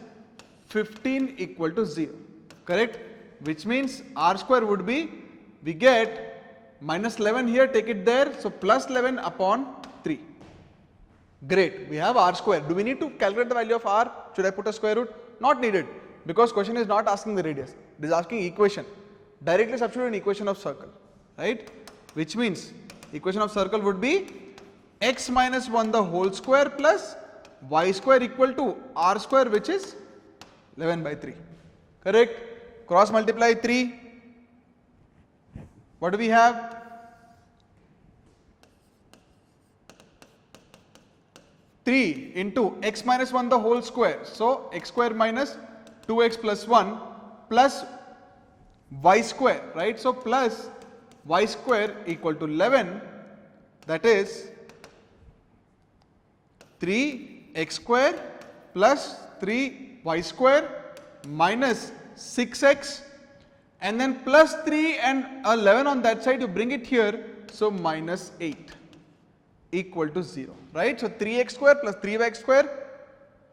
15 equal to 0. Correct? Which means r square would be, we get minus 11 here, take it there, so plus 11 upon 3. Great, we have r square. Do we need to calculate the value of r? Should I put a square root? Not needed, because question is not asking the radius, it is asking equation. Directly substitute an equation of circle, right? Which means equation of circle would be x minus 1 the whole square plus y square equal to r square, which is 11 by 3. Correct? Cross multiply 3. What do we have? 3 into x minus 1 the whole square. So, x square minus 2x plus 1 plus y square, right? So, plus y square equal to 11, that is 3x square plus 3y square minus 6x, and then plus 3 and 11 on that side, you bring it here, so minus 8. equal to 0, right? So 3x square plus 3y square,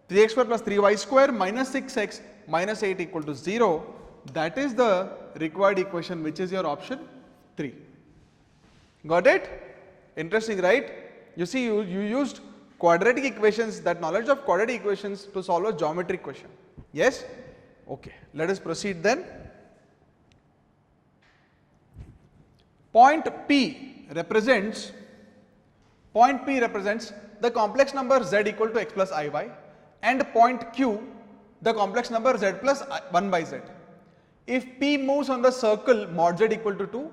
3x square plus 3y square minus 6x minus 8 equal to 0. That is the required equation, which is your option 3. Got it? Interesting, right? You see, you used quadratic equations, that knowledge of quadratic equations to solve a geometric question. Yes? Okay, let us proceed then. Point P represents the complex number z equal to x plus iy, and point Q the complex number z plus 1 by z. If P moves on the circle mod z equal to 2,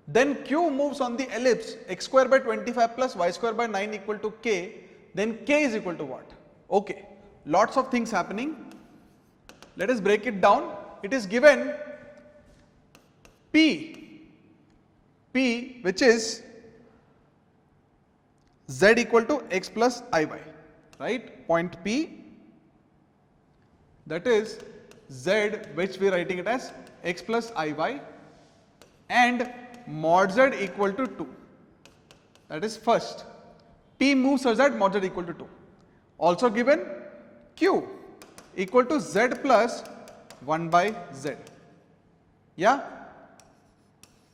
then Q moves on the ellipse x square by 25 plus y square by 9 equal to k, then k is equal to what? Okay, lots of things happening. Let us break it down. It is given P which is z equal to x plus iy, right? Point P, that is z, which we are writing it as x plus iy, and mod z equal to 2. That is first. P moves such that mod z equal to 2. Also given Q equal to z plus 1 by z. Yeah?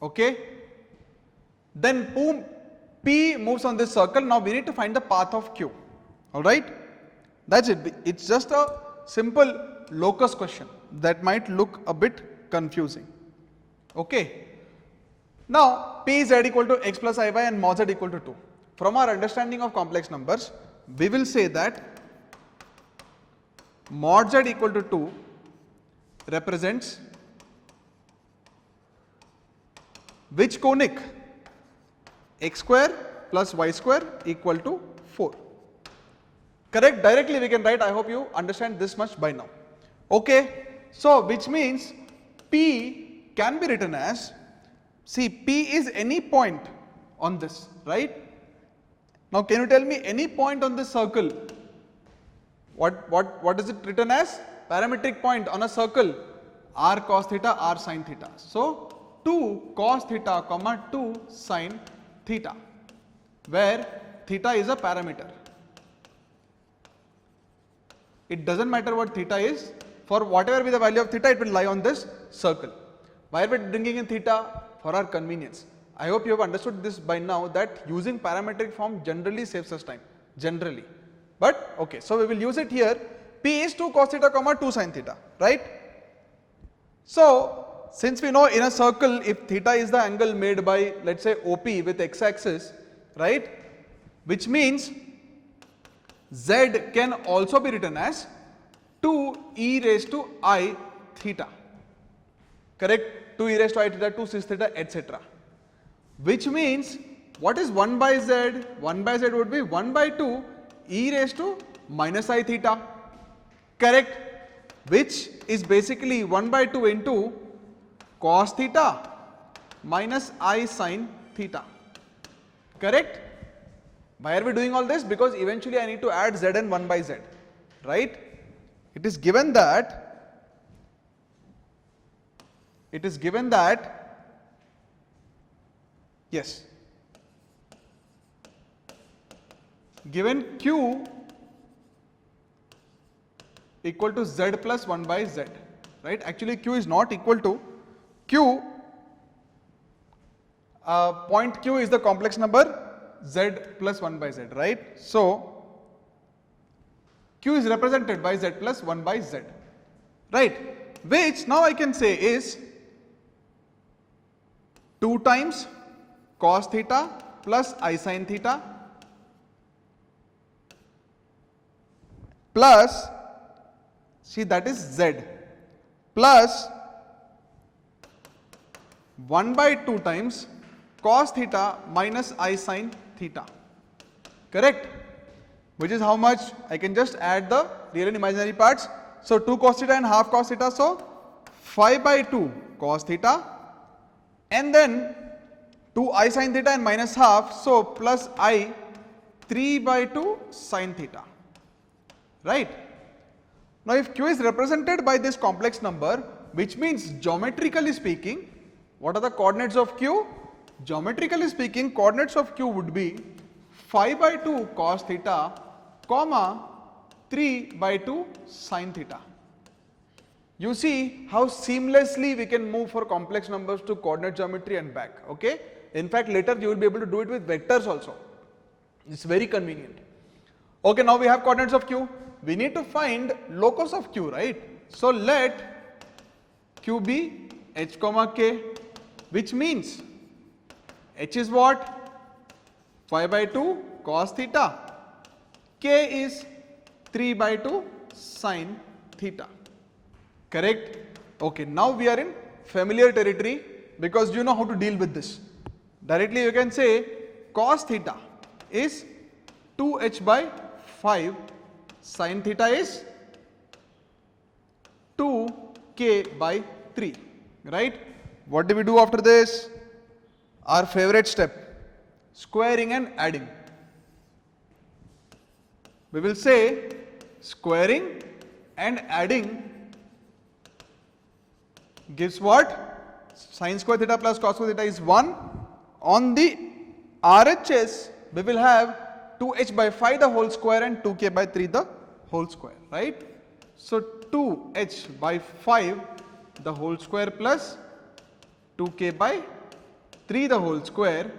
Okay. Then P moves on this circle. Now we need to find the path of Q. Alright? That's it. It's just a simple locus question that might look a bit confusing. Okay. Now P is z equal to x plus iy and mod z equal to 2. From our understanding of complex numbers, we will say that mod z equal to 2 represents which conic? X square plus y square equal to 4. Correct? Directly we can write. I hope you understand this much by now. Okay. So which means P can be written as, see, P is any point on this, right? Now can you tell me any point on this circle? What is it written as? Parametric point on a circle, r cos theta, r sin theta. So 2 cos theta comma 2 sin theta, where theta is a parameter. It doesn't matter what theta is, for whatever be the value of theta, it will lie on this circle. Why are we bringing in theta? For our convenience. I hope you have understood this by now, that using parametric form generally saves us time, generally. But okay, so we will use it here. P is 2 cos theta comma 2 sin theta, right? So since we know in a circle, if theta is the angle made by, let's say, OP with x axis, right, which means z can also be written as 2 e raised to I theta, correct? 2 e raised to I theta, 2 cis theta, etc. Which means, what is 1 by z? 1 by z would be 1 by 2 e raised to minus I theta, correct? Which is basically 1 by 2 into cos theta minus I sin theta, correct? Why are we doing all this? Because eventually I need to add z and 1 by z, right? It is given that yes, given Q equal to z plus 1 by z, right? Actually Q is not equal to Q, point Q is the complex number z plus 1 by z, right? So Q is represented by z plus 1 by z, right? Which now I can say is 2 times cos theta plus I sin theta plus, see, that is z, plus 1 by 2 times cos theta minus I sin theta, correct? Which is how much? I can just add the real and imaginary parts. So 2 cos theta and half cos theta, so 5 by 2 cos theta, and then 2 I sin theta and minus half, so plus I 3 by 2 sin theta, right? Now if Q is represented by this complex number, which means geometrically speaking, what are the coordinates of Q? Geometrically speaking, coordinates of Q would be 5 by 2 cos theta, comma 3 by 2 sin theta. You see how seamlessly we can move for complex numbers to coordinate geometry and back, okay. In fact, later you will be able to do it with vectors also. It's very convenient. Okay, now we have coordinates of Q. We need to find locus of Q, right? So let Q be h comma k, which means h is what? 5 by 2 cos theta. K is 3 by 2 sin theta. Correct? Okay, now we are in familiar territory because you know how to deal with this. Directly you can say cos theta is 2h by 5, sin theta is 2k by 3, right? What do we do after this? Our favorite step, squaring and adding. We will say squaring and adding gives what? Sin square theta plus cos square theta is 1. On the RHS, we will have 2h by 5 the whole square and 2k by 3 the whole square, right? So 2h by 5 the whole square plus 2k by 3 the whole square.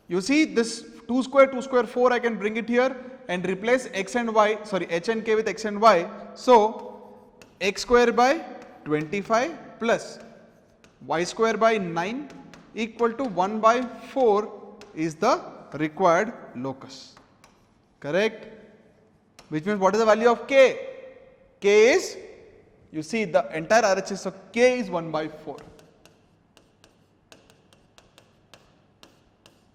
You see this 2 square 4, I can bring it here and replace x and y, sorry, h and k with x and y. So x square by 25 plus y square by 9 equal to 1 by 4 is the required locus. Correct? Which means what is the value of k? K is, you see the entire RHS, so k is 1 by 4.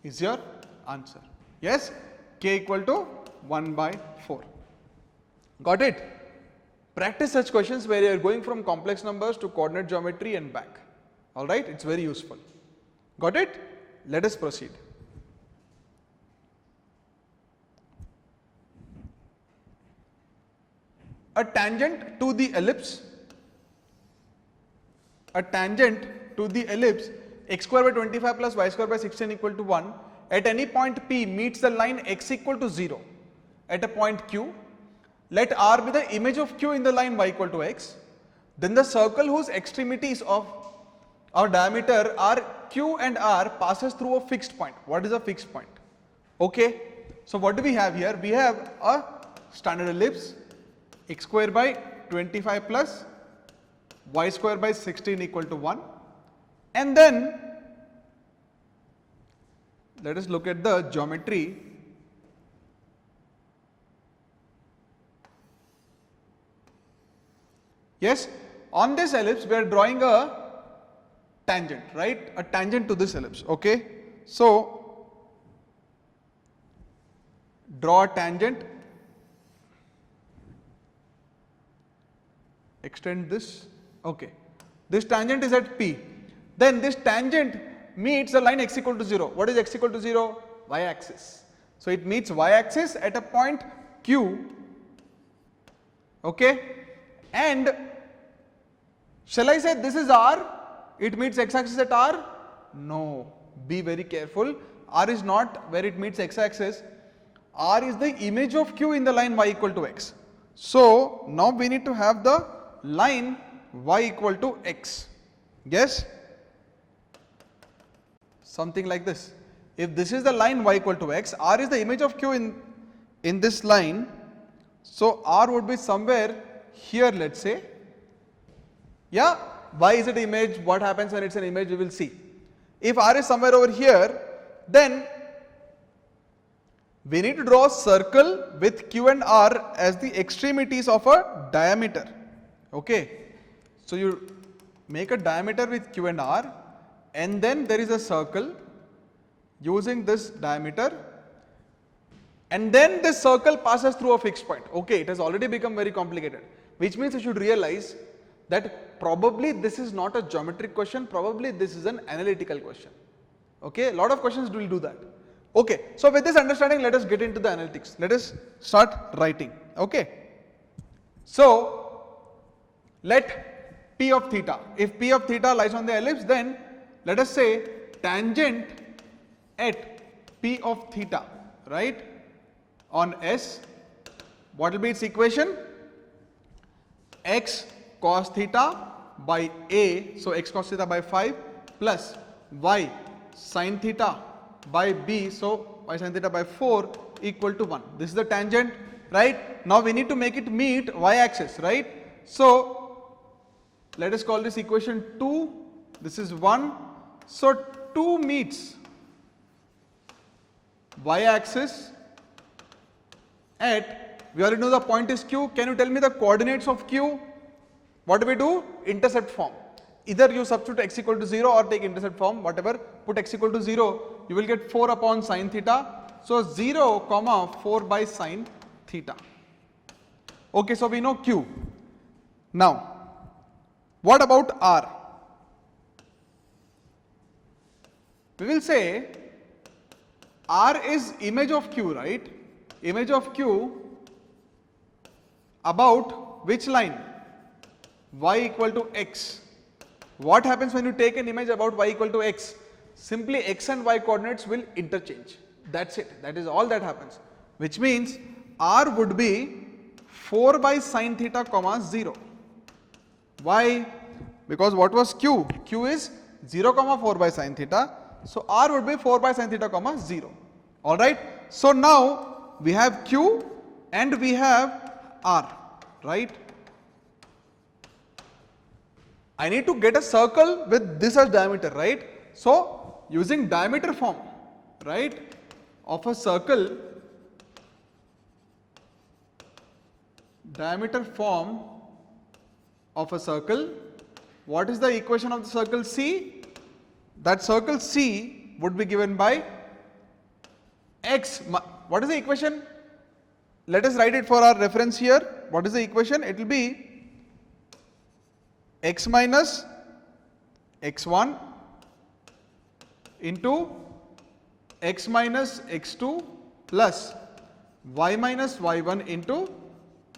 Is your answer. Yes? K equal to 1 by 4. Got it? Practice such questions where you are going from complex numbers to coordinate geometry and back. Alright? It's very useful. Got it? Let us proceed. A tangent to the ellipse, x square by 25 plus y square by 16 equal to 1 at any point P meets the line x equal to 0 at a point Q. Let R be the image of Q in the line y equal to x. Then the circle whose extremities of our diameter are Q and R passes through a fixed point. What is a fixed point? Okay. So what do we have here? We have a standard ellipse, x square by 25 plus y square by 16 equal to 1. And then let us look at the geometry. Yes, on this ellipse we are drawing a tangent, right? A tangent to this ellipse, okay? So, draw a tangent, extend this, okay. This tangent is at P. Then this tangent meets the line x equal to 0. What is x equal to 0? Y axis. So, it meets y axis at a point Q, okay? And shall I say this is R? It meets x axis at R? No, be very careful. R is not where it meets x axis. R is the image of Q in the line y equal to x. So, now we need to have the line y equal to x. Yes? Something like this. If this is the line y equal to x, R is the image of Q in this line. So, R would be somewhere here, let's say. Yeah, why is it image? What happens when it's an image? We will see. If R is somewhere over here, then we need to draw a circle with Q and R as the extremities of a diameter. Okay. So, you make a diameter with Q and R, and then there is a circle using this diameter, and then this circle passes through a fixed point. Okay, it has already become very complicated, which means you should realize that probably this is not a geometric question, probably this is an analytical question. Okay, a lot of questions will do that. Okay, so with this understanding, let us get into the analytics. Let us start writing. Okay, so let P of theta, if P of theta lies on the ellipse, then let us say tangent at P of theta right, on S. What will be its equation? X cos theta by A, so x cos theta by 5 plus y sin theta by B, so y sin theta by 4 equal to 1. This is the tangent, right? Now we need to make it meet y axis, right? So let us call this equation 2, this is 1. So 2 meets y axis at, we already know the point is Q. Can you tell me the coordinates of Q? What do we do? Intercept form. Either you substitute x equal to 0 or take intercept form, whatever, put x equal to 0, you will get 4 upon sin theta. So 0 comma 4 by sin theta. Okay, so we know Q. Now, what about R? We will say R is image of Q, right? Image of Q about which line? Y equal to x. What happens when you take an image about y equal to x? Simply x and y coordinates will interchange. That's it. That is all that happens. Which means R would be 4 by sin theta comma 0. Why? Because what was Q? Q is 0 comma 4 by sin theta. So R would be 4 by sin theta comma 0. Alright. So now we have Q and we have R. Right. I need to get a circle with this as diameter, right? So using diameter form, right, of a circle, diameter form of a circle, what is the equation of the circle C? That circle C would be given by x. What is the equation? Let us write it for our reference here. What is the equation? It will be x minus x1 into x minus x2 plus y minus y1 into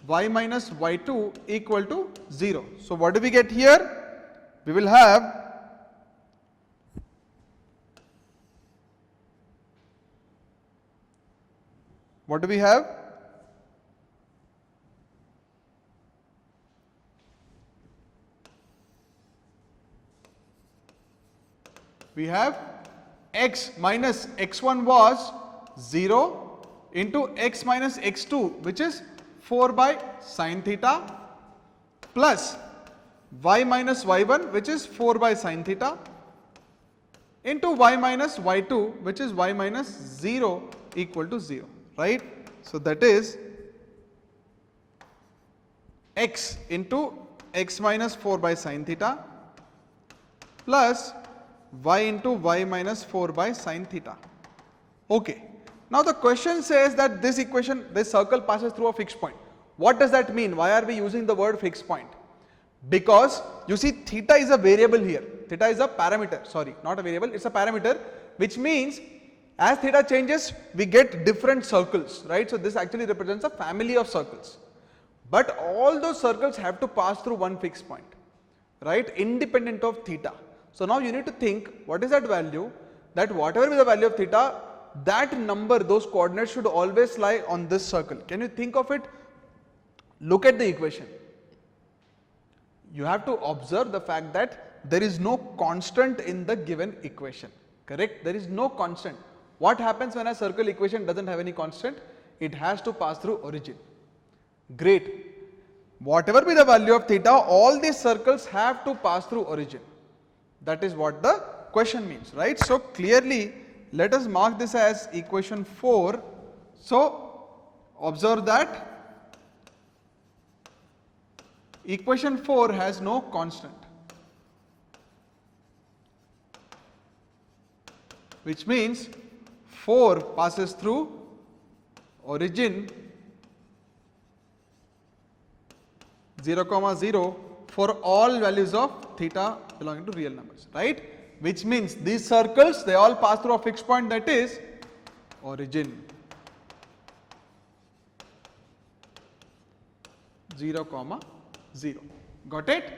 y minus y2 equal to 0. So what do we get here? We will have what do we have? We have x minus x1 was 0 into x minus x2, which is 4 by sin theta, plus y minus y1, which is 4 by sin theta, into y minus y2, which is y minus 0 equal to 0, right? So that is x into x minus 4 by sin theta plus y into y minus 4 by sin theta. Okay. Now the question says that this equation, this circle passes through a fixed point. What does that mean? Why are we using the word fixed point? Because you see theta is a variable here. Theta is a parameter, sorry, not a variable, it's a parameter, which means as theta changes, we get different circles, right? So this actually represents a family of circles. But all those circles have to pass through one fixed point, right? Independent of theta. So now you need to think, what is that value? That whatever is the value of theta, that number, those coordinates should always lie on this circle. Can you think of it? Look at the equation. You have to observe the fact that there is no constant in the given equation, correct? There is no constant. What happens when a circle equation doesn't have any constant? It has to pass through origin. Great. Whatever be the value of theta, all these circles have to pass through origin. That is what the question means, right? So clearly, let us mark this as equation 4. So observe that equation 4 has no constant, which means 4 passes through origin 0, 0 for all values of theta belonging to real numbers, right? Which means these circles, they all pass through a fixed point, that is origin 0, 0. Got it?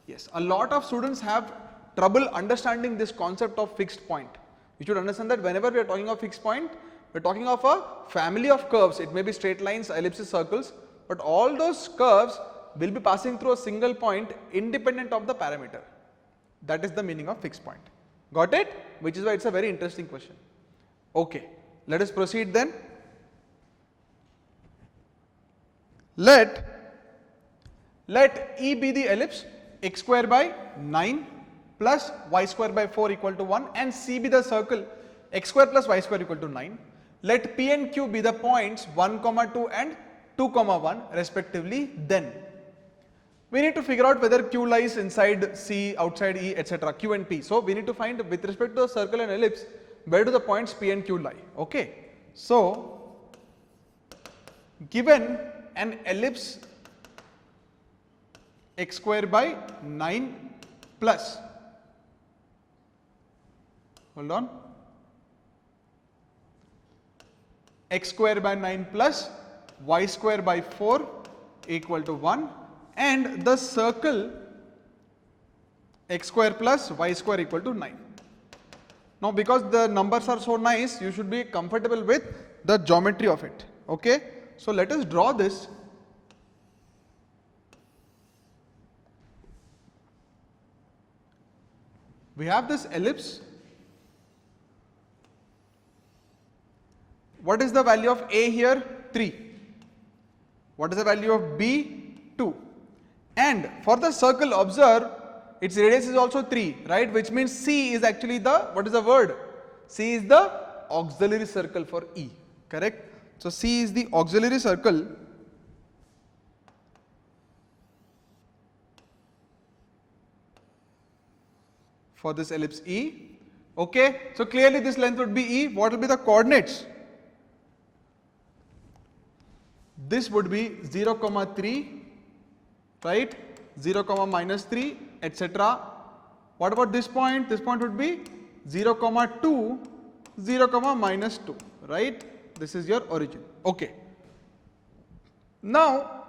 Yes. A lot of students have trouble understanding this concept of fixed point. You should understand that whenever we are talking of fixed point, We're talking of a family of curves. It may be straight lines, ellipses, circles, but all those curves will be passing through a single point independent of the parameter. That is the meaning of fixed point. Got it? Which is why it's a very interesting question. Okay, let us proceed then. Let E be the ellipse, x square by 9 plus y square by 4 equal to 1, and C be the circle, x square plus y square equal to 9. Let P and Q be the points 1, 2 and 2, 1 respectively. Then we need to figure out whether Q lies inside C, outside E, etc. Q and P. So we need to find, with respect to the circle and ellipse, where do the points P and Q lie. Okay. So given an ellipse x square by 9 plus, hold on, x square by 9 plus y square by 4 equal to 1, and the circle x square plus y square equal to 9. Now because the numbers are so nice, you should be comfortable with the geometry of it. Okay. So let us draw this. We have this ellipse. What is the value of A here? 3. What is the value of B? 2. And for the circle, observe its radius is also 3, right? Which means C is actually the, what is the word? C is the auxiliary circle for E, correct? So C is the auxiliary circle for this ellipse E. Okay, so clearly this length would be E. What will be the coordinates? This would be 0, 3, right? 0, -3, etc. What about this point? This point would be 0, 2, 0, -2, right? This is your origin. Okay. Now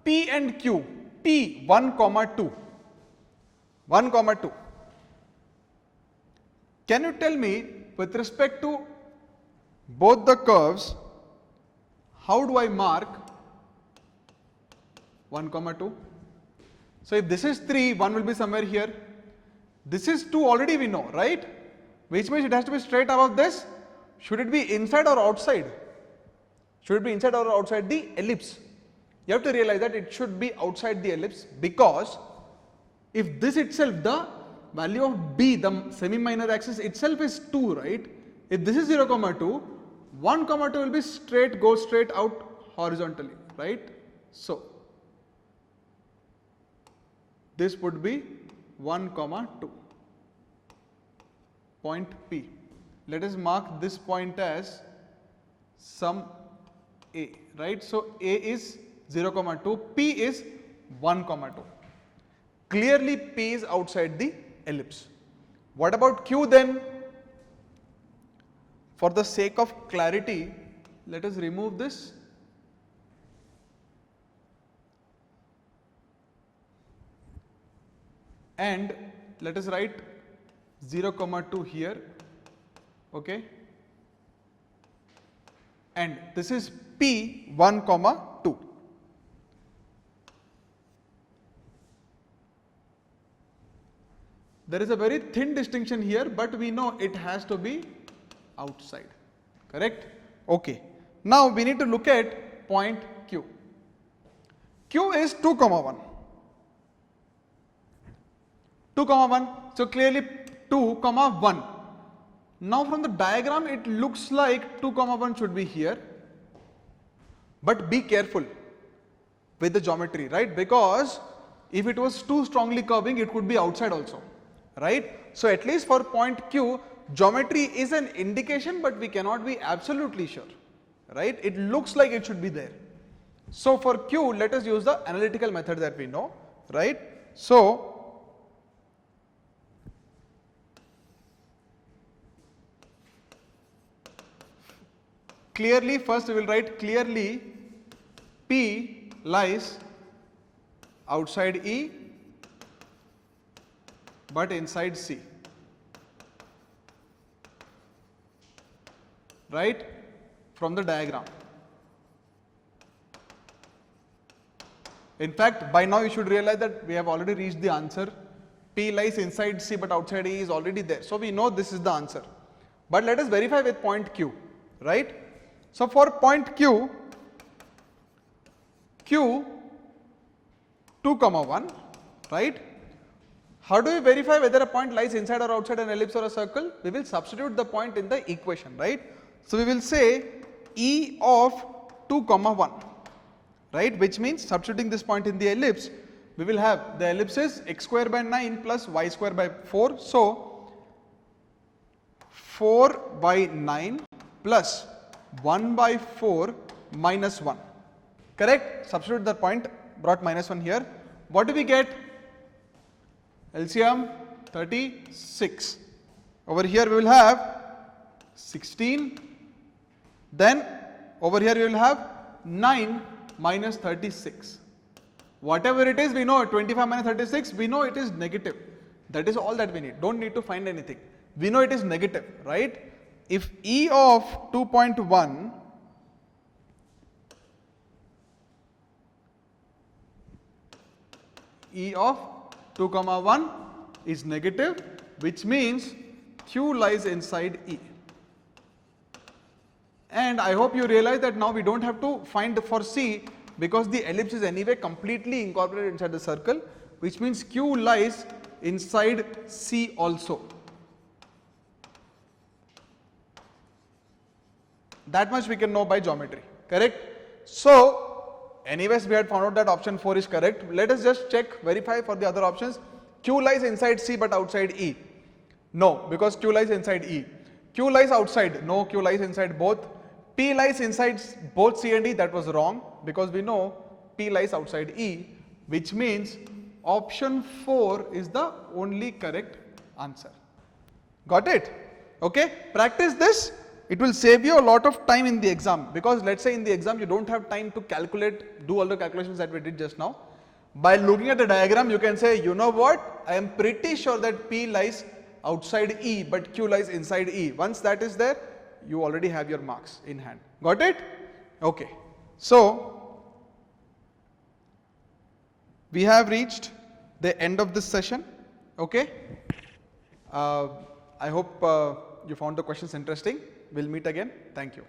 P and Q, P 1, 2, 1, 2. Can you tell me, with respect to both the curves, how do I mark 1, 2? So if this is 3, 1 will be somewhere here. This is 2 already we know, right? Which means it has to be straight above this. Should it be inside or outside? Should it be inside or outside the ellipse? You have to realize that it should be outside the ellipse, because if this itself, the value of B, the semi-minor axis itself is 2, right? If this is 0, 2, 1, 2 will be straight, go straight out horizontally, right? So this would be 1, 2, point P. Let us mark this point as some A, right? So A is 0, 2, P is 1, 2. Clearly P is outside the ellipse. What about Q then? For the sake of clarity, let us remove this. And let us write 0, 2 here, okay, and this is P 1, 2. There is a very thin distinction here, but we know it has to be outside, correct? Okay. Now we need to look at point Q. Q is 2, 1. 2, 1. So clearly 2, 1. Now from the diagram it looks like 2, 1 should be here. But be careful with the geometry, right? Because if it was too strongly curving, it could be outside also, right? So at least for point Q, geometry is an indication, but we cannot be absolutely sure, right? It looks like it should be there. So for Q, let us use the analytical method that we know, right? So clearly, first we will write clearly P lies outside E but inside C, right? from the diagram. In fact, by now you should realize that we have already reached the answer. P lies inside C but outside E is already there. So we know this is the answer. But let us verify with point Q, right? So for point Q, Q 2, 1, right? How do we verify whether a point lies inside or outside an ellipse or a circle? We will substitute the point in the equation, right? So we will say E of 2, 1, right? Which means substituting this point in the ellipse, we will have the ellipse is x square by 9 plus y square by 4. So 4 by 9 plus 1 by 4 minus 1. Correct? Substitute the point, brought minus 1 here. What do we get? LCM 36. Over here we will have 16. Then over here we will have 9 minus 36. Whatever it is, we know 25 minus 36, we know it is negative. That is all that we need. Don't need to find anything. We know it is negative, right? If E of 2.1 E of 2, 1 is negative, which means Q lies inside E. And I hope you realize that now we don't have to find for C because the ellipse is anyway completely incorporated inside the circle, which means Q lies inside C also. That much we can know by geometry, correct? So, anyways, we had found out that option 4 is correct. Let us just check, verify for the other options. Q lies inside C but outside E. No, because Q lies inside E. Q lies outside. No, Q lies inside both. P lies inside both C and E. That was wrong because we know P lies outside E, which means option 4 is the only correct answer. Got it? Okay. Practice this. It will save you a lot of time in the exam, because let's say in the exam you don't have time to calculate, do all the calculations that we did just now. By looking at the diagram, you can say, you know what, I am pretty sure that P lies outside E but Q lies inside E. Once that is there, you already have your marks in hand. Got it? Okay. So, we have reached the end of this session. Okay. I hope you found the questions interesting. We'll meet again. Thank you.